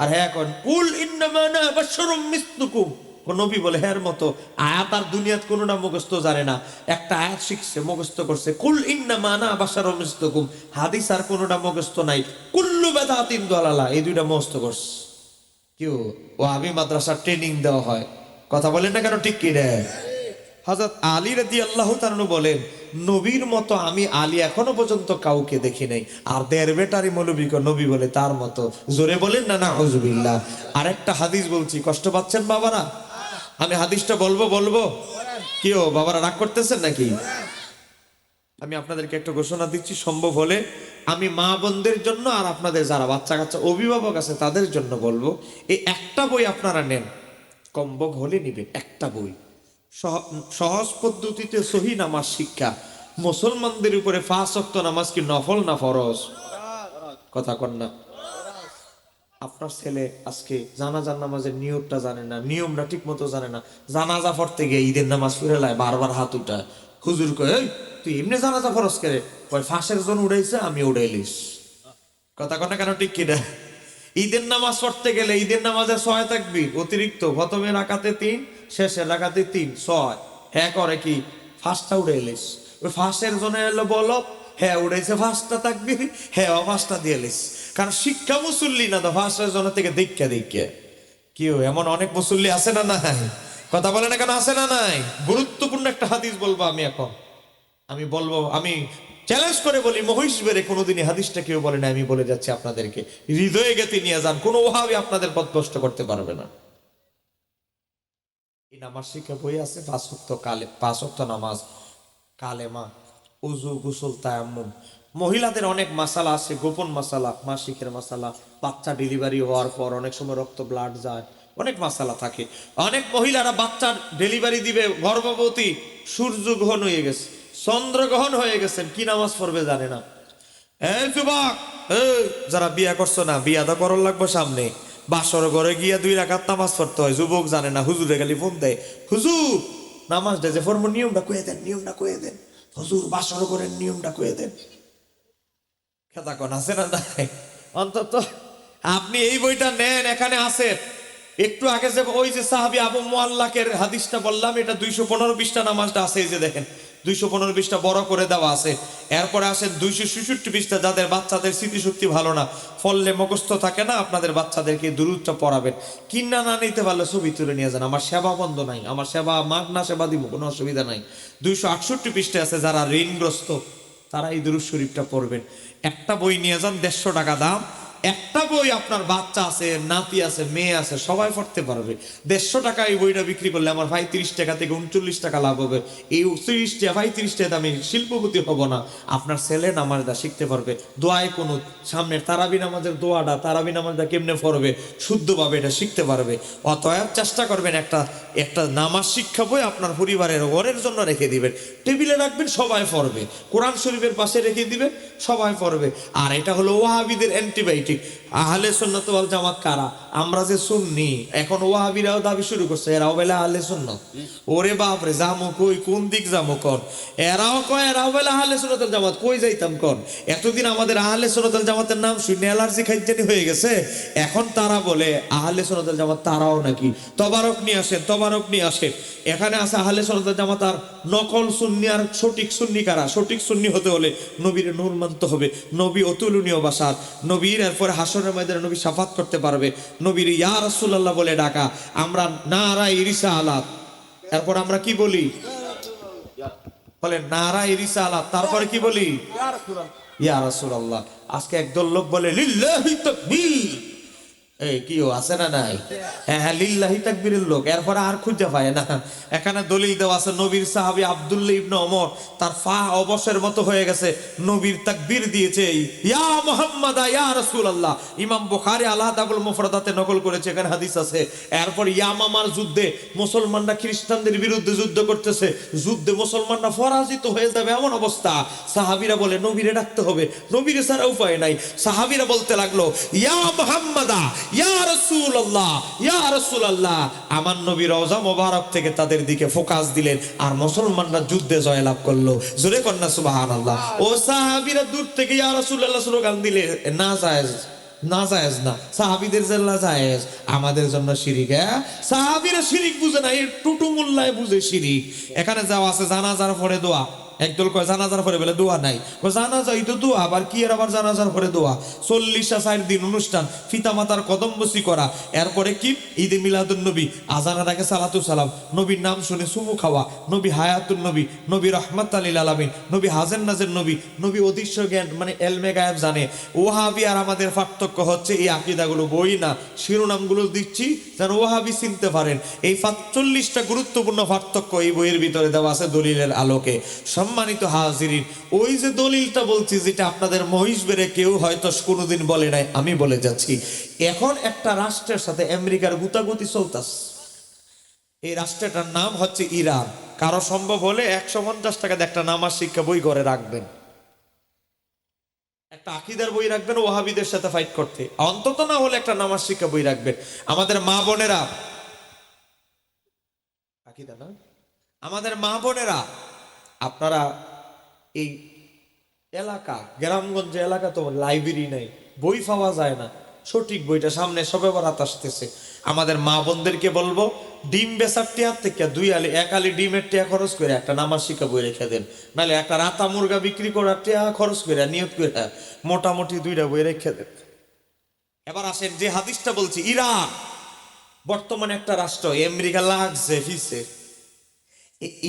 আর হ্যাঁ এখন কুল ইন্নামা আনা বাশারুম মিসলুকুম, নবী বলে হ্যার মতো আয়াত আর দুনিয়াত কোনটা মুখস্থ জানে না, একটা আয়াত শিখছে মুখস্থ করছে, কুল ইন্নামা আনা বাশারুম মিসলুকুম। হাদিস আর কোনটা মুখস্থ নাই, কুল্লু বিদআতিন দালালা, এই দুইটা মুখস্থ করছে। কেউ ওয়াহাবি মাদ্রাসা ট্রেনিং দেওয়া হয়, কথা বলেন না কেন, ঠিক কি রে? হযরত আলী রাদিয়াল্লাহু তাআলা বলেন, নবীর মতো আমি আলী এখনো পর্যন্ত কাউকে দেখি নাই। আর দেড় বেটারি মৌলবীকে নবী বলে তার মতো, জোরে বলেন না নাউজুবিল্লাহ। আরেকটা হাদিস বলছি, কষ্ট পাচ্ছেন বাবারা? আমি হাদিসটা বলবো কেউ বাবারা রাগ করতেছেন নাকি? আমি আপনাদেরকে একটা ঘোষণা দিচ্ছি, সম্ভব হলে আমি মা বোনদের জন্য আর আপনাদের যারা বাচ্চা কাচ্চা অভিভাবক আছে তাদের জন্য বলবো, এই একটা বই আপনারা নেন, সম্ভব হলে নিবেন একটা বই। সহজ পদ্ধতিতে সহি নামাজ শিক্ষা। মুসলমানদের উপরে 5 ওয়াক্ত নামাজ কি নফল না ফরজ? কথা কন না। আপনার ছেলে আজকে জানাজার নামাজের নিয়মটা জানে না, নিয়মটা ঠিক মতো জানে না, জানাজা পড়তে গিয়ে ঈদের নামাজ ফিরে লাই বারবার হাত উঠায়, হুজুর কয় এই তুই এমনি জানাজা ফরজ করে কয় ফাঁসের জন উড়াইছে আমি উড়াইলিস। কথা কন না কেন, ঠিক কিনা? ঈদের নামাজ পড়তে গেলে ঈদের নামাজে 6 তাকবীর অতিরিক্ত, প্রথমে রাকাতে 3, শেষের রাকাতে 3, 6। হ্যাঁ করে কি ফাঁসটা উড়াইলিস, ওই ফাঁসের জন্য এলো বলো হ্যাঁ উড়াইছে 5টা তাকবীর, হ্যাঁ 5টা দিয়েলিস। কারণ শিক্ষা মুসল্লি না তো ফাঁসের জন্য থেকে দেখা কেউ এমন অনেক মুসল্লি আছে না নাই? কথা বলে না কেন, আছে না নাই? গুরুত্বপূর্ণ একটা হাদিস বলবো আমি এখন, আমি চ্যালেঞ্জ করে বলি, মহিষ বেড়ে কোনোদিনই হাদিসটা কেউ বলে না, আমি বলে যাচ্ছি আপনাদেরকে, হৃদয়ে গেতে নিয়ে যান, কোনো ওয়াহাবি আপনাদের পথ নষ্ট করতে পারবে না। এই নামাজ শিক্ষা বই আছে 5 ওয়াক্ত নামাজ, কালেমা, উযু, গোসল, তায়াম্মুম। মহিলাদের অনেক মাসালা আছে, গোপন মাসালা, মাসিকের মাসালা, বাচ্চা ডেলিভারি হওয়ার পর অনেক সময় রক্ত ব্লাড যায়, অনেক মাসালা থাকে। অনেক মহিলারা বাচ্চার ডেলিভারি দিবে, গর্ভবতী, সূর্য গ্রহণ হয়ে গেছে, চন্দ্রগ্রহণ হয়ে গেছেন, কি নামাজ পড়বে জানে না। এই যুবক, যারা বিয়া করছো না, বিয়া তো করার লাগবে সামনে, বাসর ঘরে গিয়া 2 রাকাত নামাজ পড়তে হয়, যুবক জানে না, হুজুরে খালি ফোন দেয়, হুজুর নামাজটা যে ফরম নিয়মটা কয়ে দেন, নিয়মটা কয়ে দেন, হুজুর বাসর ঘরের নিয়মটা কয়ে দেন। খেতা কোন আছে না নাই? অন্তত আপনি এই বইটা নেন, এখানে আছে। একটু আগে যে ওই যে সাহাবী আবু মুআল্লাকের হাদিসটা বললাম, এটা 215 পৃষ্ঠা নামাজটা আছে, এই যে দেখেন 215 পৃষ্ঠা বড় করে দেওয়া আছে। এরপরে আসেন 266 পৃষ্ঠা, যাদের বাচ্চাদের স্মৃতিশক্তি ভালো না, ফললে মুখস্থ থাকে না, আপনাদের বাচ্চাদেরকে দুরূদটা পড়াবেন। কিনা না নিতে পারলে ছবি তুলে নিয়ে যান, আমার সেবা বন্ধ নাই, আমার সেবা মাগনা সেবা দিব, কোনো অসুবিধা নাই। 268 পৃষ্ঠা আছে, যারা ঋণগ্রস্ত তারা এই দুরূদ শরীফটা পড়বেন। একটা বই নিয়ে যান, 150 টাকা দাম। একটা বই আপনার বাচ্চা আছে, নাতি আছে, মেয়ে আছে, সবাই পড়তে পারবে। 150 টাকা এই বইটা বিক্রি করলে আমার 35 টাকা থেকে 39 টাকা লাভ হবে। এই 39 টাকা 35 টাকা আমি শিল্পপতি হব না, আপনার ছেলে নামাজটা শিখতে পারবে। দোয়ায় কুনুত, সামনের তারাবি নামাজের দোয়াটা, তারাবি নামাজটা কেমনে পড়বে শুদ্ধভাবে এটা শিখতে পারবে। অতএব চেষ্টা করবেন একটা নামাজ শিক্ষা বই আপনার পরিবারের ঘরের জন্য রেখে দিবেন, টেবিলে রাখবেন, সবাই পড়বে। কোরআন শরীফের পাশে রেখে দিবেন, সবাই পড়বে। আর এটা হলো ওয়াহাবিদের অ্যান্টিবায়োটিক। আহলে সুন্নাত ওয়াল জামাত কারা? আমরা যে সুন্নি, এখন ওয়াহাবিরাও দাবি শুরু করছে এরাও বলে আহলে সুন্নাত। ওরে বাপ রে, জামু কই, কোন দিক জামু কোন? এরাও কয় এরাও বলে আহলে সুন্নাত ওয়াল জামাত, কই যাইতাম কোন? এতদিন আমাদের আহলে সুন্নাত ওয়াল জামাতের নাম শুনে অ্যালার্জি খাইজানি হয়ে গেছে, এখন তারা বলে আহলে সুন্নাত ওয়াল জামাত তারাও নাকি তবারক নিয়ে আসেন, তবারক নিয়ে আসেন। এখানে আছে আহলে সুন্নাত ওয়াল জামাত আর নকল সুন্নি আর সঠিক সুন্নি কারা? সঠিক সুন্নি হতে হলে নবীর নূর মানতে হবে, নবী অতুলনীয় বাসার, নবীর এরপরে হাসরের ময়দানে নবী শাফাত করতে পারবে, নবীর ইয়া রাসূলুল্লাহ বলে ডাকা। আমরা নারায়ে রিসালাত, এরপর আমরা কি বলি? বলে নারায়ে রিসালাত, তারপরে কি বলি? ইয়া রাসূলুল্লাহ। আজকে একদল লোক বলে লিল্লাহি তাকবীর, এই কি ও আছে না নাই? হ্যাঁ হ্যাঁ, লিল্লাহি তাকবীরের লোক, এরপরে আর খুঁজে পায় না। এখানে দলিল দেওয়া আছে, নবীর সাহাবী আব্দুল্লাহ ইবনে ওমর তার পা অবশের মতো হয়ে গেছে, নবীর তাকবীর দিয়েছে, ইয়া মুহাম্মাদ ইয়া রাসূলুল্লাহ। ইমাম বুখারী আল-আদাবুল মুফরাদাতে নকল করেছে, এখানে হাদিস আছে। এরপর ইয়ামামার যুদ্ধে মুসলমানরা খ্রিস্টানদের বিরুদ্ধে যুদ্ধ করতেছে, যুদ্ধে মুসলমানরা পরাজিত হয়ে যাবে এমন অবস্থা, সাহাবীরা বলে নবীরে ডাকতে হবে, নবীরে ছাড়া উপায় নাই। সাহাবীরা বলতে লাগলো, ইয়া মুহাম্মাদা ইয়া রাসূলুল্লাহ ইয়া রাসূলুল্লাহ। আমার নবী রওজা মোবারক থেকে তাদের দিকে ফোকাস দিলেন, আর মুসলমানরা যুদ্ধে জয়লাভ করলো। জোরে কন্যা সুবহানাল্লাহ। ও সাহাবীরা দূর থেকে ইয়া রাসূলুল্লাহ স্লোগান দিলে, না জায়েজ, না জায়েজ না, সাহাবীদের জন্য জায়েজ, আমাদের জন্য শিরিক। হ্যাঁ, সাহাবীরা শিরিক বুঝে না, এই টুটু মোল্লায় বুঝে শিরিক। এখানে যাওয়া আছে জানাজার পরে দোয়া। একদল কয় জানাজার পরে বলে দোয়া নাই, জানাজাই তো দোয়া, আবার কি এর আবার জানাজার পরে দোয়া। 40 দিন অনুষ্ঠান, পিতা মাতার কদম বসি করা, এরপরে কি ঈদে মিলাদুন নবী, আজানের আগে সালাতু সালাম, নবীর নাম শুনে সুমু খাওয়া, নবী হায়াতুন নবী, নবী রহমাত লিল আলামিন, নবী হাজের নাজের নবী, নবী অদৃশ্য জ্ঞান মানে এলমে গায়েব জানে। ওয়াহাবি আর আমাদের পার্থক্য হচ্ছে এই আকীদাগুলো বই না, শিরোনামগুলো দিচ্ছি যেন ওয়াহাবি চিনতে পারেন। এই 45টা গুরুত্বপূর্ণ পার্থক্য এই বইয়ের ভিতরে দেওয়া আছে দলিলের আলোকে। সম্মানিত হাজিরিন, ওই যে দলিলটা বলছি, যেটা আপনাদের মহিষ বেড়ে কেউ হয়তো কোনোদিন বলে নাই, আমি বলে যাচ্ছি। এখন একটা রাষ্ট্রের সাথে আমেরিকার গুতাগুতি চলতেছে, এই রাষ্ট্রটার নাম হচ্ছে ইরান। কারো সম্ভব হলে 150 টাকা দিয়ে একটা নামাজ শিক্ষা বই ঘরে রাখবেন, একটা আকীদার বই রাখবেন ওয়াহাবিদের সাথে ফাইট করতে, অন্তত না হলে একটা নামাজ শিক্ষা বই রাখবেন। আমাদের মা বোনেরা, আকীদা না, আমাদের মা বোনেরা, আপনারা এই এলাকা গ্রামগঞ্জে এলাকা তো লাইব্রেরি নাই, বই পাওয়া যায় না, সঠিক বইটা সামনে সবে বরাত আসতেছে। আমাদের মা বোনদেরকে বলবো, ডিম বেচার টিয়ার থেকে 2 আলি 1 আলি ডিমের টিয়া খরচ করে একটা নামাজ শিক্ষা বই রেখে দেন, নাহলে একটা রাতা মুরগা বিক্রি করার টিয়া খরচ করে নিয়ত করে মোটামুটি 2টা বই রেখে দেন। এবার আসেন যে হাদিসটা বলছি, ইরান বর্তমানে একটা রাষ্ট্র, আমেরিকা লাগছে ফিসে।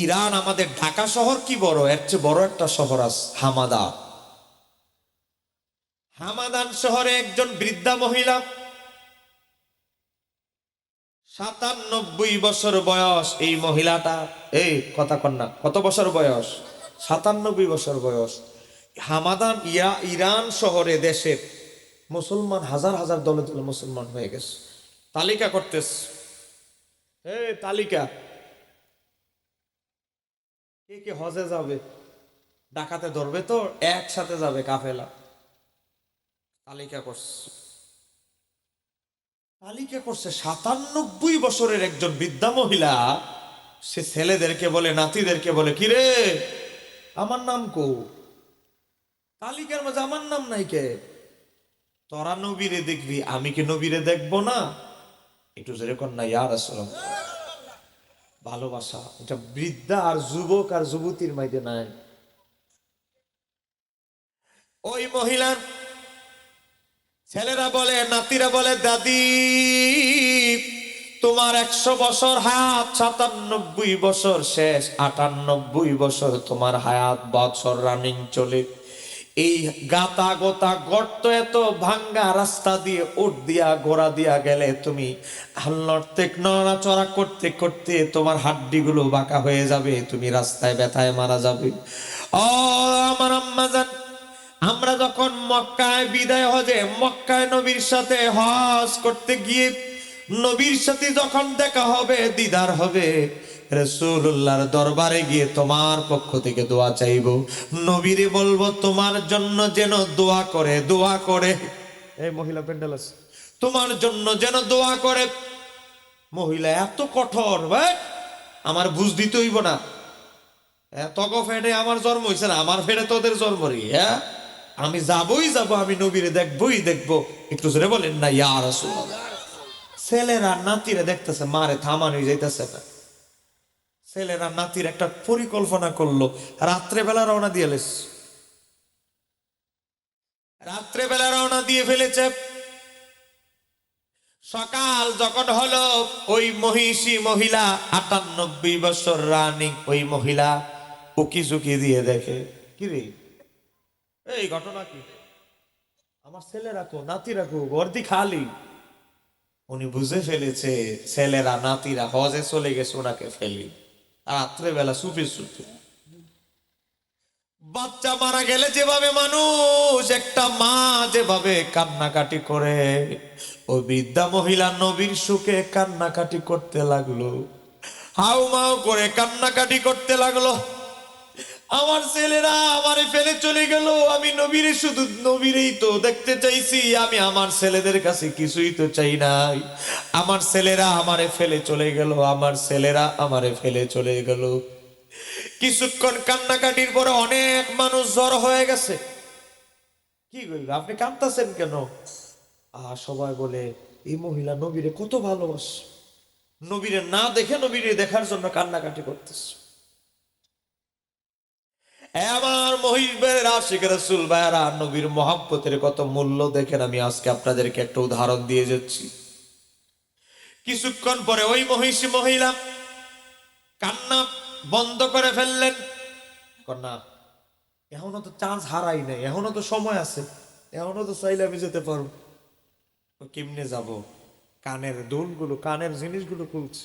ইরান আমাদের ঢাকা শহর কি বড়, এর চেয়ে বড় একটা শহর আছে হামাদান। হামাদান শহরে একজন বৃদ্ধা মহিলা, 97 বছর বয়স এই মহিলাটা। এই কথা কন্যা, কত বছর বয়স? 97 বছর বয়স। হামাদান ইরান শহরে, দেশের মুসলমান হাজার হাজার দলে দলে মুসলমান হয়ে গেছে। তালিকা করতেছে, তালিকা, কে কে হজে যাবে, ডাকাতে ধরবে তো একসাথে যাবে কাফেলা। তালিকা করছে, তালিকা করছে 97 বছরের একজন বৃদ্ধা মহিলা। সে ছেলেদেরকে বলে, নাতিদেরকে বলে, কিরে আমার নাম কো, তালিকার মাঝে আমার নাম নাই কে? তোরা নবীরে দেখবি, আমি কি নবীরে দেখবো না? একটু যেরকম না ইয়া রাসূলুল্লাহ। ভালোবাসা এটা বৃদ্ধা আর যুবক আর যুবতীর মাঝে নাই। ওই মহিলার ছেলেরা বলে, নাতিরা বলে, দাদি তোমার 100 বছর হায়াত, 97 বছর শেষ, 98 বছর তোমার হায়াত বছর রানিং চলে। এই গাতা গোতা গর্ত, এত ভাঙ্গা রাস্তা দিয়ে উঠ দিয়া গোড়া দিয়া গেলে তুমি নড়াচড়া করতে করতে তোমার হাড্ডিগুলো বাঁকা হয়ে যাবে, তুমি রাস্তায় ব্যথায় মারা যাবে। ও আমার আম্মা জান, আমরা যখন মক্কায় বিদায় হজে, মক্কায় নবীর সাথে হজ করতে গিয়ে নবীর সাথে যখন দেখা হবে, দিদার হবে, রাসূলুল্লাহর দরবারে গিয়ে তোমার পক্ষ থেকে দোয়া চাইবো, নবীরে বলবো তোমার জন্য যেন দোয়া করে, দোয়া করে। এই মহিলা প্যান্ডেল আছে, তোমার জন্য যেন দোয়া করে। মহিলা এত কঠোর, ভাই আমার বুঝ দিতে হইব না, তক ফেটে আমার জন্ম হয়েছে না, আমার ফেটে তোদের জন্ম রে। হ্যাঁ, আমি যাবই যাব, আমি নবীরে দেখবই দেখবো। একটু জোরে বলেন না ইয়া রাসূলুল্লাহ। ছেলেরা নাতিরা দেখতেছে, মারে থামানোই যাইতেছে না। ছেলেরা নাতির একটা পরিকল্পনা করলো, রাত্রে বেলা রওনা দিয়ে রাত্রে বেলা রওনা দিয়ে ফেলেছে। সকাল যখন হলো, ওই মহিষী মহিলা 98 বছর রানিং, ওই মহিলা উকি ঝুঁকি দিয়ে দেখে, কি রে এই ঘটনা কি, আমার ছেলে রাখো নাতি রাখো গর্দি খালি, উনি বুঝে ফেলেছে ছেলেরা নাতিরা হজে চলে গেছে, ওনাকে ফেলি। রাত্রে বেলা সুপি সুপি বাচ্চা মারা গেলে যেভাবে মানুষ, একটা মা যেভাবে কান্নাকাটি করে, ওই বৃদ্ধা মহিলা নবীর সুখে কান্নাকাটি করতে লাগলো, হাউ মাউ করে কান্নাকাটি করতে লাগলো। আমার ছেলেরা আমারে ফেলে চলে গেল, আমি নবীরে শুধু নবীরেই তো দেখতে চাইছি, আমি আমার ছেলেদের কাছে কিছুই তো চাই নাই। আমার ছেলেরা আমারে ফেলে চলে গেল, আমার ছেলেরা আমারে ফেলে চলে গেল। কিছুক্ষণ কান্নাকাটির পরে অনেক মানুষ জড়ো হয়ে গেছে। কি বলবো, আপনি কাঁদতেছেন কেন? সবাই বলে এই মহিলা নবীরে কত ভালোবাসে, নবীরে না দেখে নবীরে দেখার জন্য কান্নাকাটি করতেছে। আমার মহিবের আশিক রাসূল ভাইরা, নবীর মহব্বতের কত মূল্য দেখেন। আমি আজকে আপনাদেরকে একটা উদাহরণ দিয়ে যাচ্ছি। কিছুক্ষণ পরে ওই মহিষী মহিলা কান্না বন্ধ করে ফেললেন। না, এখনো তো চান্স হারাই নাই, এখনো তো সময় আছে, এখনো তো চাইলে আমি যেতে পারবো। কেমনে যাব? কানের দুলগুলো, কানের জিনিসগুলো খুলছে,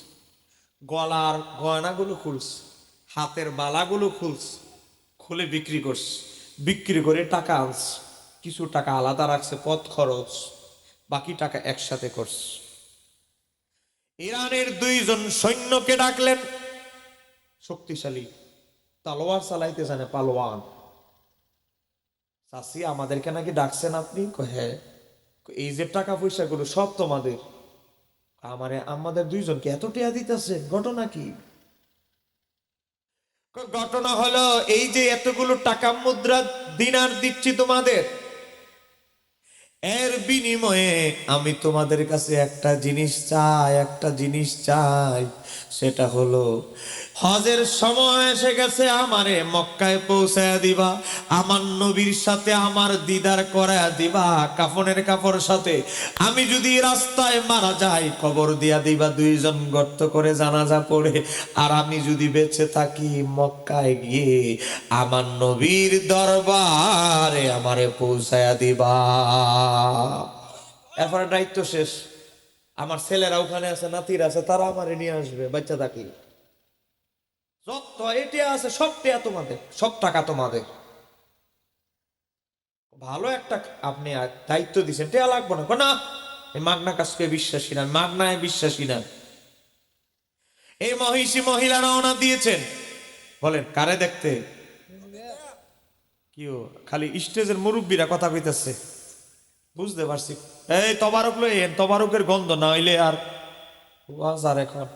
গলার গয়নাগুলো খুলছে, হাতের বালাগুলো খুলছে, খুলে বিক্রি করছে, বিক্রি করে টাকা আনছে, কিছু টাকা আলাদা রাখছে পথ খরচ, বাকি টাকা একসাথে করছে। ইরানের দুইজন সৈন্যকে ডাকলেন, শক্তিশালী, তালোয়ার চালাইতে জানে, পালোয়ান। চাচি আমাদেরকে নাকি ডাকছেন আপনি? হ্যাঁ। এই যে টাকা পয়সা গুলো সব তোমাদের? আমাদের দুইজনকে এত টিয়া দিতেছেন, ঘটনা কি? ঘটনা হলো এই যে এতগুলো টাকা মুদ্রা দিনার দিচ্ছি তোমাদের, এর বিনিময়ে আমি তোমাদের কাছে একটা জিনিস চাই, একটা জিনিস চাই। সেটা হলো হজের সময় এসে গেছে, আমারে মক্কায় পৌঁছায়া দিবা, আমার নবীর সাথে আমার দিদার করায়া দিবা, কাফনের কাপড় সাথে। আমি যদি রাস্তায় মারা যাই, কবর দিয়া দিবা, দুইজন গর্ত করে জানাজা পড়ে। আর আমি যদি বেঁচে থাকি, মক্কায় গিয়ে আমার নবীর দরবারে আমারে পৌঁছায়া দিবা। এরপরে দায়িত্ব শেষ। আমার ছেলেরা ওখানে আছে, নাতিরা আছে, তারা আমারে নিয়ে আসবে বাচ্চা থাকলে। যত এটা আছে সব টেয়া তোমাদের, সব টাকা তোমাদের। ভালো একটা আপনি দায়িত্ব দিচ্ছেন, টেয়া লাগবো না। না, এই মাগনা কাজকে বিশ্বাসী না, মাগনায় বিশ্বাসী না। এই মহিষী মহিলা রওনা দিয়েছেন, বলেন কারে দেখতে? কি খালি স্টেজের মুরব্বীরা কথা কইতেছে, বুঝতে পারছি। এই তবারক লই, তবারকের গন্ধ না হইলে আর ওয়াজ আর এখন।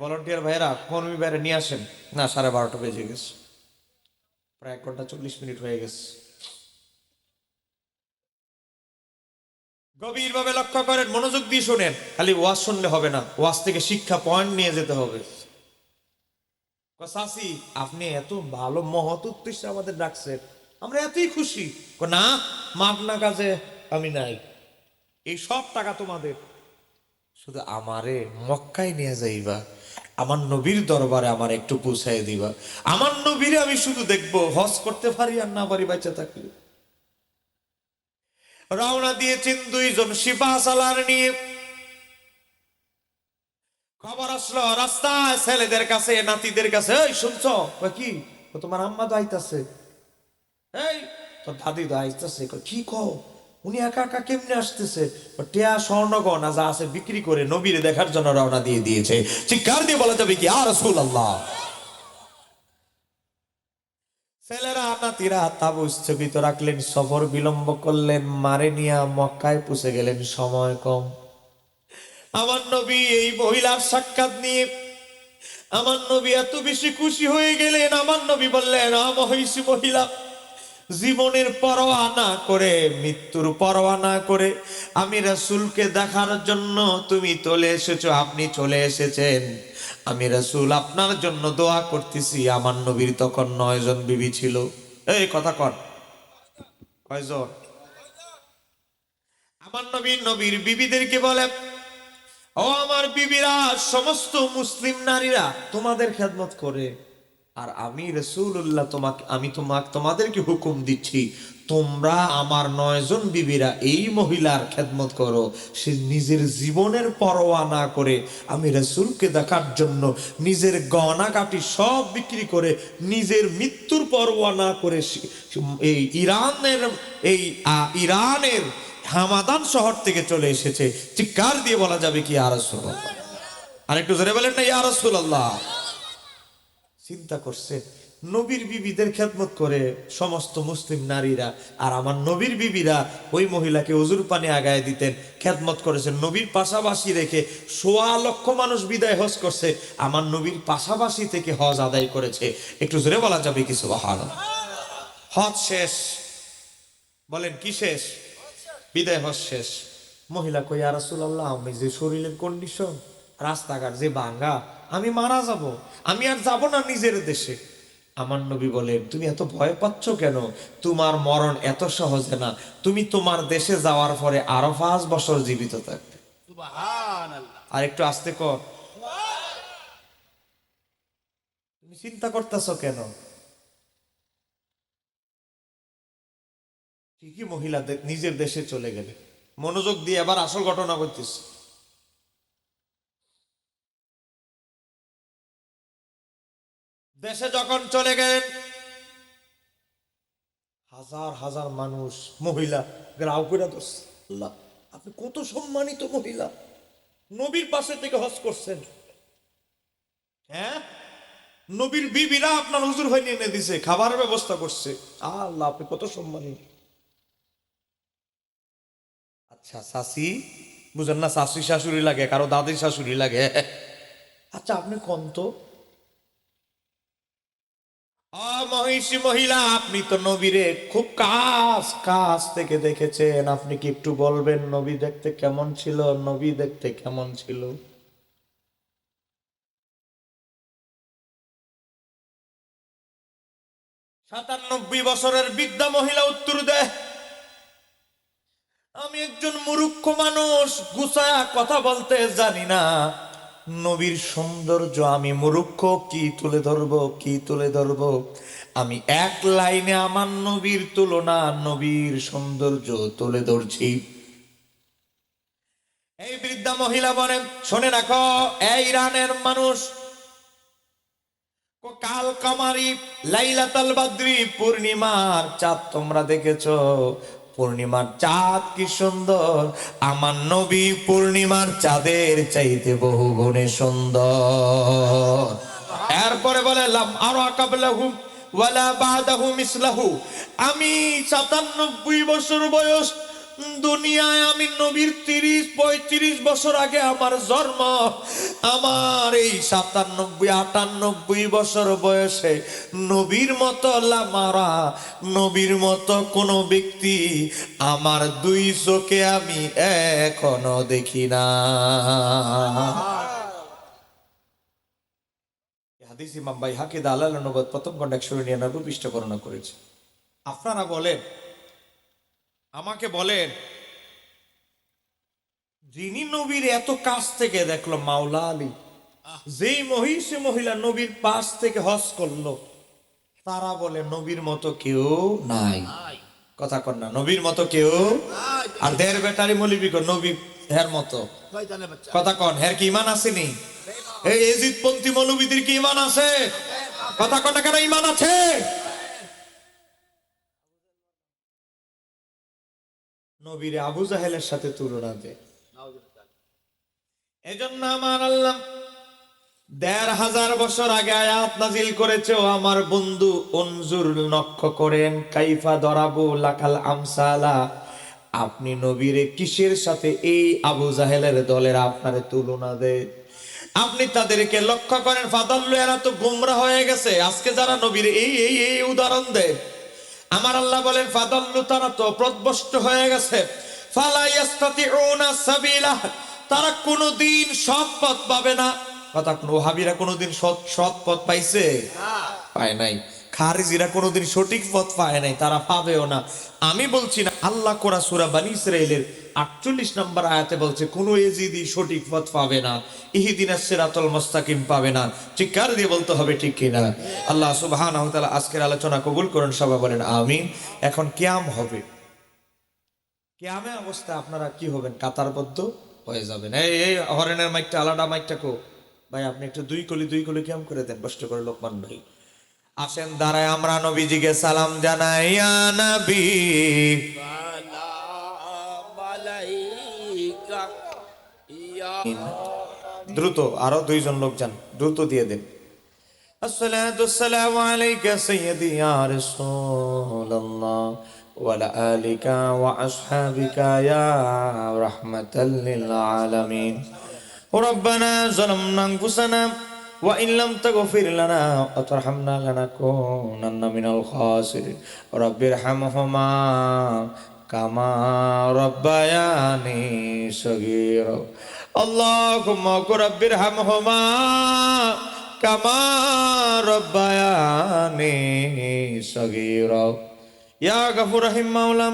ভলান্টিয়ার ভাইরা, কর্মী ভাইরা নিয়ে আসেন। না, 12:30 বেজে গেছে, প্রায় 1 ঘন্টা 40 মিনিট হয়ে গেছে। গভীরভাবে লক্ষ্য করেন, মনোযোগ দিয়ে শোনেন। খালি ওয়াজ শুনলে হবে না, ওয়াজ থেকে শিক্ষা পয়েন্ট নিয়ে যেতে হবে। চাচি আপনি এত ভালো মহৎ উদ্দেশ্যে আমাদের ডাকছেন, আমরা এতই খুশি। না, মাগনা কাজে আমি নাই, এই সব টাকা তোমাদের। শুধু আমারে মক্কায় নিয়ে যাইবা, আমার নবীর দরবারে আমার একটু পৌঁছায় দিবা। আমার নবীরে আমি শুধু দেখবো, হজ করতে পারি আর না পারি বাচ্চা থাকলে। রওনা দিয়েছেন দুইজন সিপাহ সালার নিয়ে। খবর আসলো রাস্তায় ছেলেদের কাছে, নাতিদের কাছে, এই শুনছো? কি তোমার আম্মা তো আইতাছে, এই তোর দাদি তো আইতাছে। কি কও? উনি একা একা কেমনে আসতেছে? টিয়া স্বর্ণ গয়না যা আছে বিক্রি করে নবীরে দেখার জন্য রওনা দিয়ে দিয়েছে। চিৎকার দিয়ে বলা যাবে কি, ইয়া রাসূলুল্লাহ। ছেলেরা নাতিরা তাবু স্থগিত রাখলেন, সফর বিলম্ব করলেন, মারে নিয়া মক্কায় পৌঁছে গেলেন, সময় কম। আমার নবী এই মহিলার সাক্ষাৎ নিয়ে আমার নবী এত বেশি খুশি হয়ে গেলেন। আমার নবী বললেন, মহিষী মহিলা, জীবনের পরোয়া না করে, মৃত্যুর পরোয়া না করে আমি রাসূলকে দেখার জন্য তুমি চলে এসেছো, আপনি চলে এসেছেন। আমি রাসূল আপনার জন্য দোয়া করতেছি। আমার নবীর তখন 9 জন বিবি ছিল। এই কথা কর, কয়জন? আমার নবীর বিবিদেরকে বলে, ও আমার বিবিরা, সমস্ত মুসলিম নারীরা তোমাদের খেদমত করে, আর আমি রাসূলুল্লাহ তোমাদেরকে হুকুম দিচ্ছি, তোমরা আমার 9 জন বিবিরা এই মহিলার খেদমত করো। সে নিজের জীবনের পরোয়া না করে আমি রাসূলকে দেখার জন্য নিজের গয়না কাটি সব বিক্রি করে, নিজের মৃত্যুর পরোয়া না করে এই ইরানের হামাদান শহর থেকে চলে এসেছে। চিৎকার দিয়ে বলা যাবে কি ইয়া রাসূলুল্লাহ? আর একটু জোরে বলেন না ইয়া রাসূলুল্লাহ। চিন্তা করছে নবীর বিবিদের খেদমত করে সমস্ত মুসলিম নারীরা, আর আমার নবীর বিবিরা ওই মহিলাকে ওজুর পানি আগায় দিতেন, খেদমত করেছেন। নবীর পাশাপাশি রেখে 1.25 লক্ষ মানুষ বিদায় হজ করছে, আমার নবীর পাশাপাশি থেকে হজ আদায় করেছে। একটু জোরে বলা যাবে কি সুবহানাল্লাহ? হজ শেষ, বলেন কি শেষ? বিদায় হজ শেষ। মহিলা কই ইয়া রাসূলুল্লাহ, আমি যে শরীরের কন্ডিশন, রাস্তাঘাট যে ভাঙ্গা, আমি মারা যাব, আমি আর যাব না নিজের দেশে। আমার নবী বলেন, তুমি এত ভয় পাচ্ছ কেন? তোমার মরণ এত সহজে না, তুমি তোমার দেশে যাওয়ার পরে আরো 5 বছর জীবিত থাকবে। সুবহানাল্লাহ। আর একটু আস্তে কর। তুমি চিন্তা করতেছ কেন? ঠিকই মহিলা নিজের দেশে চলে গেলে। মনোযোগ দিয়ে এবার আসল ঘটনা করতেছে। দেশে যখন চলে গেলেন, হাজার হাজার মানুষ, মহিলা গ্রাউ করে ধরছে। আল্লাহ, আপনি কত সম্মানিত মহিলা, নবীর পাশে থেকে হজ করছেন। হ্যাঁ, নবীর বিবিরা আপনার হুজুর ভাই এনে দিছে, খাবারের ব্যবস্থা করছে। আল্লাহ, আপনি কত সম্মানিত। আচ্ছা শাশি, বুঝেন না, শাশুড়ি শাশুড়ি লাগে, কারো দাদির শাশুড়ি লাগে। আচ্ছা আপনি কোন তো মহিষী মহিলা, আপনি তো নবীরে খুব কাছ কাছ থেকে দেখেছেন, আপনি কি একটু বলবেন নবী দেখতে কেমন ছিল? নবী দেখতে কেমন ছিল? 97 বছরের বৃদ্ধা মহিলা উত্তর দেয়, আমি একজন মূর্খ মানুষ, গুছায়া কথা বলতে জানি না। নবীর সৌন্দর্য আমি মূর্খ, কি তুলে ধরবো, কি তুলে ধরবো? আমি এক লাইনে আমার নবীর তুলনা, নবীর সৌন্দর্য তুলে ধরছি। এই বৃদ্ধা মহিলা বলেন, শুনে রাখো এই ইরানের মানুষ, কাল কামারি লাইলাতুল বদরি, পূর্ণিমার চাঁদ তোমরা দেখেছো? পূর্ণিমার চাঁদ কি সুন্দর, আমার নবী পূর্ণিমার চাঁদের চাইতে বহু গুণে সুন্দর। এরপরে বলে লাম আরা কাবলাহু ওয়ালা বাদাহু মিসলাহু, আমি 97 বছর বয়স, দুনিয়ায় আমি নবীর 30-35 বছর আগে আমার জন্ম। আমার এই 97-98 বছর বয়সে নবীর মতো লামারা, নবীর মতো কোন ব্যক্তি আমার 2 চোখে আমি এখনো দেখি না। হাদিস ইমাম বাইহাকি দালাল অনুবাদ প্রথম খণ্ড 199 পৃষ্ঠা বর্ণনা করেছে। আপনারা বলেন, আমাকে বলেন, যিনি নবীর এত কাছ থেকে দেখলো, মাওলা আলী, যেই মহিষী মহিলা নবীর পাশ থেকে হজ করলো, তারা বলে নবীর মতো কেউ নাই। কথা কর না, নবীর মতো কেউ। আর দের বেটারি মলিবি কর নবী হের মতো। কথা কন, হের কি ইমান আসেনি? এই এজিদ পন্থী মৌলবীদের কি ইমান আছে? কথা কন না কেন, ইমান আছে। নবীরে আবু জাহেলের সাথে তুলনা দেয়। এজন্য আমার আল্লাহ 1500 বছর আগে আয়াত নাজিল করেছে, ও আমার বন্ধু উনজুর, লক্ষ্য করেন, কাইফা দরাবু লাকাল আমসালা, আপনি নবীরে কিসের সাথে এই আবু জাহেলের দলের আপনারে তুলনা দেয়? আপনি তাদেরকে লক্ষ্য করেন, ফাদাল্লু, এরা তো গুমরা হয়ে গেছে। আজকে যারা নবীর এই এই এই উদাহরণ দেয়, আমার আল্লাহ বলেন ফাদাল্লু, তারা তো পথভ্রষ্ট হয়ে গেছে। ফালা ইয়াস্তাতিউনা সাবিলা, তারা কোনোদিন সৎ পথ পাবে না। কথা, ওহাবিরা কোনোদিন সৎ পথ পাইছে? পায় নাই। খারিজিরা কোনোদিন সঠিক পথ পায় নাই, তারা পাবেও না। আমি বলছি না, আল্লাহ কোরা সূরা বনী ইসরাঈলের 48 নম্বর আয়াতে বলছে কোন ইজিদি সঠিক পথ পাবে না, ইহদিনাস সিরাতাল মুস্তাকিম পাবে না। চিৎকার দিয়ে বলতে হবে ঠিক কিনা? আল্লাহ সুবহানাহু ওয়া তাআলা আজকের আলোচনা কবুল করুন, সবাই বলেন আমিন। এখন কিয়াম হবে, কিয়ামের অবস্থা আপনারা কি হবেন? কাতারবদ্ধ হয়ে যাবেন। এই হরেনের মাইকটা, আলাদা মাইকটা কো ভাই, আপনি একটু দুই কলি কিয়াম করে দেন, কষ্ট করে লোকমান ভাই। আসেন দাঁড়ায় আমরা নবীজিকে সালাম জানাই, ইয়া নবী দ্রুত, আরো দুইজন লোক যান, দ্রুত দিয়ে দেন। আসসালাতু ওয়াসসালামু আলাইকা সাইয়্যিদি ইয়া রাসূলুল্লাহ ওয়া আলা আলিকা ওয়া আসহাবিকা ইয়া রাহমাতাল লিল আলামিন। রব্বানা যালামনা আনফুসানা ওয়া ইন লাম তাগফির লানা ওয়া তারহামনা লানাকুনান্না মিনাল খাসিরিন। রাব্বিরহামহুমা কামা রাব্বায়ানি সগীরা। আল্লাহুম্মা রাব্বিরহামহুমা কামা রাব্বায়ানি সগীরা। ইয়া গফুর রহিম মাওলা,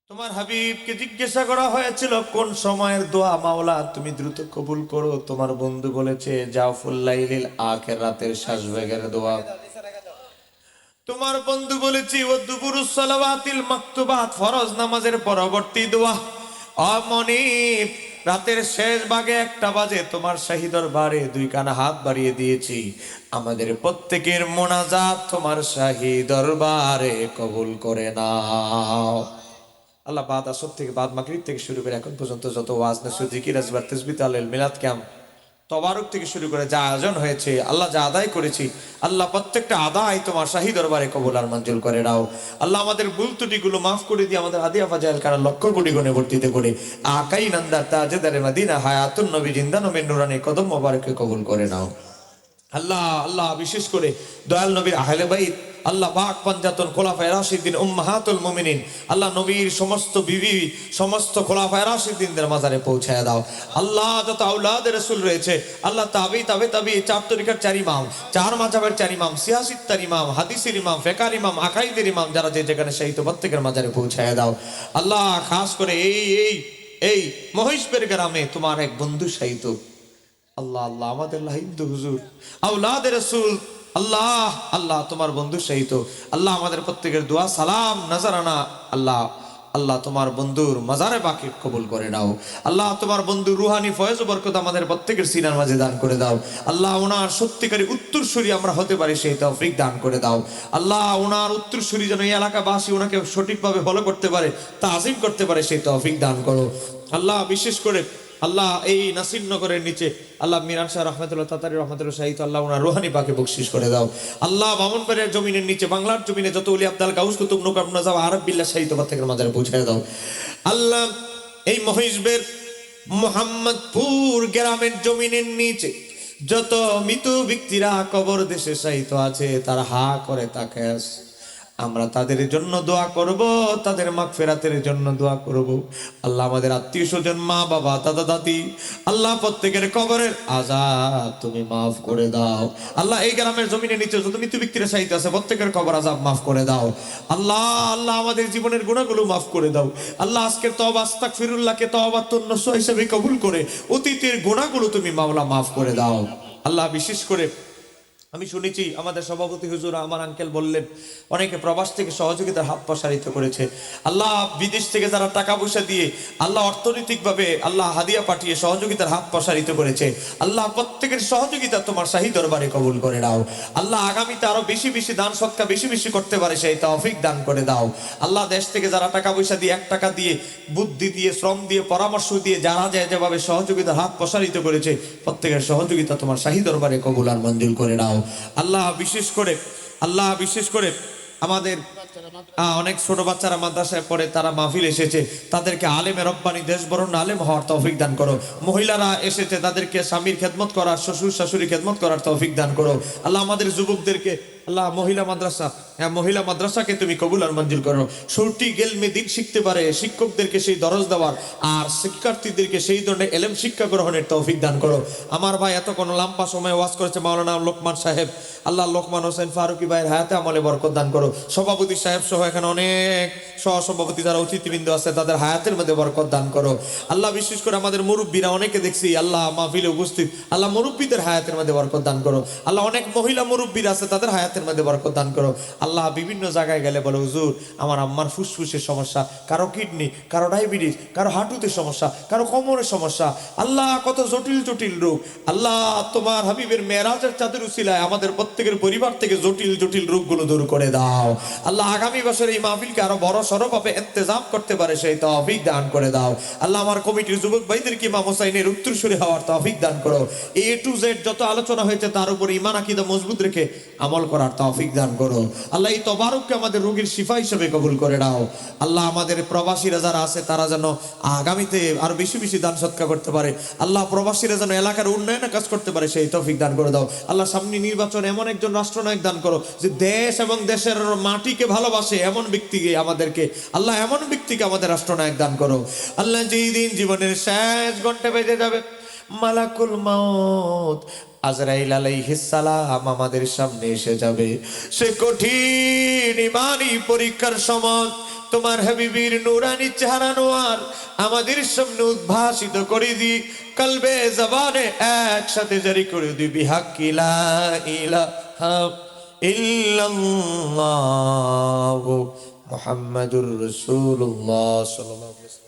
তোমার হাবিবকে জিজ্ঞাসা করা হয়েছিল কোন সময়ের দোয়া মাওলা তুমি দ্রুত কবুল করো। তোমার বন্ধু বলেছে জাওফুল লাইলিল আখির, রাতের শেষ ভাগের দোয়া। তোমার বন্ধু বলেছে ওয়াদুবুরুস সালাওয়াতিল মাকতুবাত, ফরজ নামাজের পরবর্তী দোয়া। অমনিব, রাতের শেষ ভাগে 1টা বাজে তোমার শাহী দরবারে 2 কানা হাত বাড়িয়ে দিয়েছি। আমাদের প্রত্যেকের মোনাজাত তোমার শাহী দরবারে কবুল করে নাও। আল্লাহ বাদ আসর থেকে, বাদ মাগরিব থেকে শুরু করে এখন পর্যন্ত যত ওয়াজ নসিহত জিকির আজবার তাসবিহ তাহলিল মিলাদ ক্যাম্প তবারক থেকে শুরু করে যা আয়োজন হয়েছে, আল্লাহ যা আদায় করেছি, আল্লাহ প্রত্যেকটা আদায় তোমার শাহী দরবারে কবুল আর মঞ্জুর করে নাও। আল্লাহ আমাদের ভুল ত্রুটিগুলো মাফ করে দিয়ে আমাদের হাদিয়া ফাজাইল কারণ লক্ষ কোটি গুণে বর্তিত করে আকাই নান্দার তাজেদারে মদিনা হায়াতুন নবী জিন্দা নবীর নুরানি কদম মোবারককে কবুল করে নাও। আল্লাহ আল্লাহ বিশেষ করে দয়াল নবীর আহলে বাইত, আল্লাহ পাক পঞ্জাতন খোলাফায়ে রাশিদিন উম্মাহাতুল মুমিনিন, আল্লাহ নবীর সমস্ত বিবি, সমস্ত খোলাফায়ে রাশিদিনদের মাজারে পৌঁছায় দাও। আল্লাহ যত আওলাদে রাসূল রয়েছে, আল্লাহ তাবি 4 তরিকার 4 ইমাম, 4 মাযহাবের 4 ইমাম, সিয়াসির 4 ইমাম, হাদিসের ইমাম, ফিকহের ইমাম, আকাইদের ইমাম, যারা যে যেখানে শহীদ প্রত্যেকের মাজারে পৌঁছায় দাও। আল্লাহ খাস করে এই মহিষবের গ্রামে তোমার এক বন্ধু শহীদ, আল্লাহ আল্লাহ আমাদের হিন্দু হুজুর আওলাদে রাসূল, আল্লাহ আল্লাহ তোমার বন্ধু শহীদ, আল্লাহ আমাদের প্রত্যেকের দোয়া সালাম নজরানা আল্লাহ আল্লাহ তোমার বন্ধুর মাজারে পাকে কবুল করে নাও। আল্লাহ তোমার বন্ধু রুহানি ফয়েজ ও বরকত আমাদের প্রত্যেকের সিনার মাঝে দান করে দাও। আল্লাহ ওনার সত্যিকারী উত্তরসূরি আমরা হতে পারি সেই তৌফিক দান করে দাও। আল্লাহ ওনার উত্তরসূরি যেন এই এলাকাবাসী ওনাকে সঠিকভাবে ফলো করতে পারে, তাজিম করতে পারে সেই তৌফিক দান করো। আল্লাহ বিশেষ করে আল্লাহ এই নাসিরনগরের নিচে আল্লাহ মিরান শাহ রহমতুল্লাহ তাতারি রহমতুল্লাহ শাহিদ, আল্লাহ ওনার রুহানি পাকে বকশিশ করে দাও। আল্লাহ বামনবাড়িয়ার জমিনের নিচে বাংলার জমিনে যত ওলি আব্দাল গাউস কুতুব নূকাব নজাব আরব বিল্লাহ শাহিদ প্রত্যেকের মাঝে পৌঁছে দাও। আল্লাহ এই মহিষবের মোহাম্মদপুর গ্রামের জমিনের নিচে যত মৃত ব্যক্তিরা কবর দেশে শাহিদ আছে, তারা হা করে তাকায় আছে, আমরা তাদের জন্য দোয়া করব, তাদের মাগফিরাতের জন্য দোয়া করব। আল্লাহ আমাদের আত্মীয় স্বজন, মা বাবা, দাদা দাদি, আল্লাহ প্রত্যেকের কবরের আযাব তুমি মাফ করে দাও। আল্লাহ এই গ্রামের জমিনের নিচে যত মৃত ব্যক্তিরা শাহিদ আছে প্রত্যেকের কবর আযাব মাফ করে দাও। আল্লাহ আল্লাহ আমাদের জীবনের গুনাহগুলো মাফ করে দাও। আল্লাহ আজকের তওবা আস্তাগফিরুল্লাহকে তওবাতুন নসুহা হিসেবে কবুল করে অতীতের গুনাহগুলো তুমি মাওলা মাফ করে দাও। আল্লাহ বিশেষ করে আমি শুনেছি আমাদের সভাপতি হুজুর আমার আঙ্কেল বললেন অনেকে প্রবাস থেকে সহযোগিতার হাত প্রসারিত করেছে। আল্লাহ বিদেশ থেকে যারা টাকা পয়সা দিয়ে আল্লাহ অর্থনৈতিকভাবে আল্লাহ হাদিয়া পাঠিয়ে সহযোগিতার হাত প্রসারিত করেছে, আল্লাহ প্রত্যেকের সহযোগিতা তোমার শাহী দরবারে কবুল করে দাও। আল্লাহ আগামীতে আরো বেশি বেশি দান সৎকা বেশি বেশি করতে পারে সেই তৌফিক দান করে দাও। আল্লাহ দেশ থেকে যারা টাকা পয়সা দিয়ে 1 টাকা দিয়ে বুদ্ধি দিয়ে শ্রম দিয়ে পরামর্শ দিয়ে যারা যেভাবে সহযোগিতার হাত প্রসারিত করেছে প্রত্যেকের সহযোগিতা তোমার শাহী দরবারে কবুল আর মঞ্জুর করে নাও। আল্লাহ বিশেষ করে আমাদের অনেক ছোট বাচ্চারা মাদ্রাসায় পড়ে, তারা মাহফিল এসেছে, তাদেরকে আলেমে রব্বানি দেশ বরণ আলেম হওয়ার তৌফিক দান করো। মহিলারা এসেছে, তাদেরকে স্বামীর খেদমত করার, শ্বশুর শাশুড়ি খেদমত করার তৌফিক দান করো। আল্লাহ আমাদের যুবকদেরকে আল্লাহ মহিলা মাদ্রাসা, হ্যাঁ মহিলা মাদ্রাসাকে তুমি কবুল আর মঞ্জুর করো। সৌটি গেলমে দিন শিখতে পারে শিক্ষকদেরকে সেই দরজ দেওয়ার, আর শিক্ষার্থীদেরকে সেই ধরনের এলেম শিক্ষা গ্রহণের তৌফিক দান করো। আমার ভাই এত কোনো লম্বা সময় ওয়াজ করেছে মাওলানা লোকমান সাহেব, আল্লাহ লোকমান হোসেন ফারুকি ভাইয়ের হায়াতে আমলে বরকত দান করো। সভাপতি সাহেব সহ এখানে অনেক সহসভাপতি যারা অতিথিবৃন্দ আছে তাদের হায়াতের মধ্যে বরকত দান করো। আল্লাহ বিশেষ করে আমাদের মুরব্বীরা অনেকে দেখছি আল্লাহ মাহফিলে উপস্থিত, আল্লাহ মুরব্বীদের হায়াতের মধ্যে বরকত দান করো। আল্লাহ অনেক মহিলা মুরব্বীরা আছে তাদের হায়াতের মধ্যে বরকত দান করো। আল্লাহ বিভিন্ন জায়গায় গেলে বলে হুজুর আমার আম্মার ফুসফুসের সমস্যা, কারো কিডনি, কারো ডায়াবেটিস, কারো হাঁটুতে সমস্যা, কারো কোমরের সমস্যা, আল্লাহ কত জটিল জটিল রোগ। আল্লাহ তোমার হাবিবের মেরাজের চাঁদের উসিলায় আমাদের প্রত্যেকের পরিবার থেকে জটিল জটিল রোগগুলো দূর করে দাও। আল্লাহ আগামী বছর এই মাহফিলকে আরো বড় সড়ভাবে ইন্তজাম করতে পারে সেই তৌফিক দান করে দাও। আল্লাহ আমার কমিটির যুবক ভাইদেরকে ইমাম হোসাইনের উত্তরসূরি হওয়ার তৌফিক দান করো। এ টু জেড যত আলোচনা হয়েছে তার উপর ঈমান আকীদা মজবুত রেখে আমল করার তৌফিক দান করো। আল্লাহ এই তবারককে আমাদের রোগীর শিফা হিসেবে কবুল করে নাও। আল্লাহ আমাদের প্রবাসীরা যারা আছে তারা যেন আগামীতে আরো বেশি বেশি দান সৎকার করতে পারে। আল্লাহ প্রবাসীরা যেন এলাকার উন্নয়নের কাজ করতে পারে সেই তৌফিক দান করে দাও। আল্লাহ সামনে নির্বাচন এমন একজন রাষ্ট্রনায়ক দান করো যে দেশ এবং দেশের মাটিকে ভালোবাসে এমন ব্যক্তিকে আমাদেরকে, আল্লাহ এমন ব্যক্তিকে আমাদের রাষ্ট্রনায়ক দান করো। আল্লাহ যেই দিন জীবনের শেষ ঘন্টা বেজে যাবে, মালাকুল মাউত আজরাইল আলাইহিস সালাম আমাদের সামনে এসে যাবে, সে কঠিন ইমানি পরীক্ষার সময় তোমার হাবিবীর নুরানি চেহারা নোয়ার আমাদের সামনে উদ্ভাসিত করে দি, কলবে জবানে একসাথে জারি করে দি বিহাক্কি লা ইলাহা ইল্লাল্লাহু মুহাম্মাদুর রাসূলুল্লাহ সাল্লাল্লাহু আলাইহি ওয়াসাল্লাম।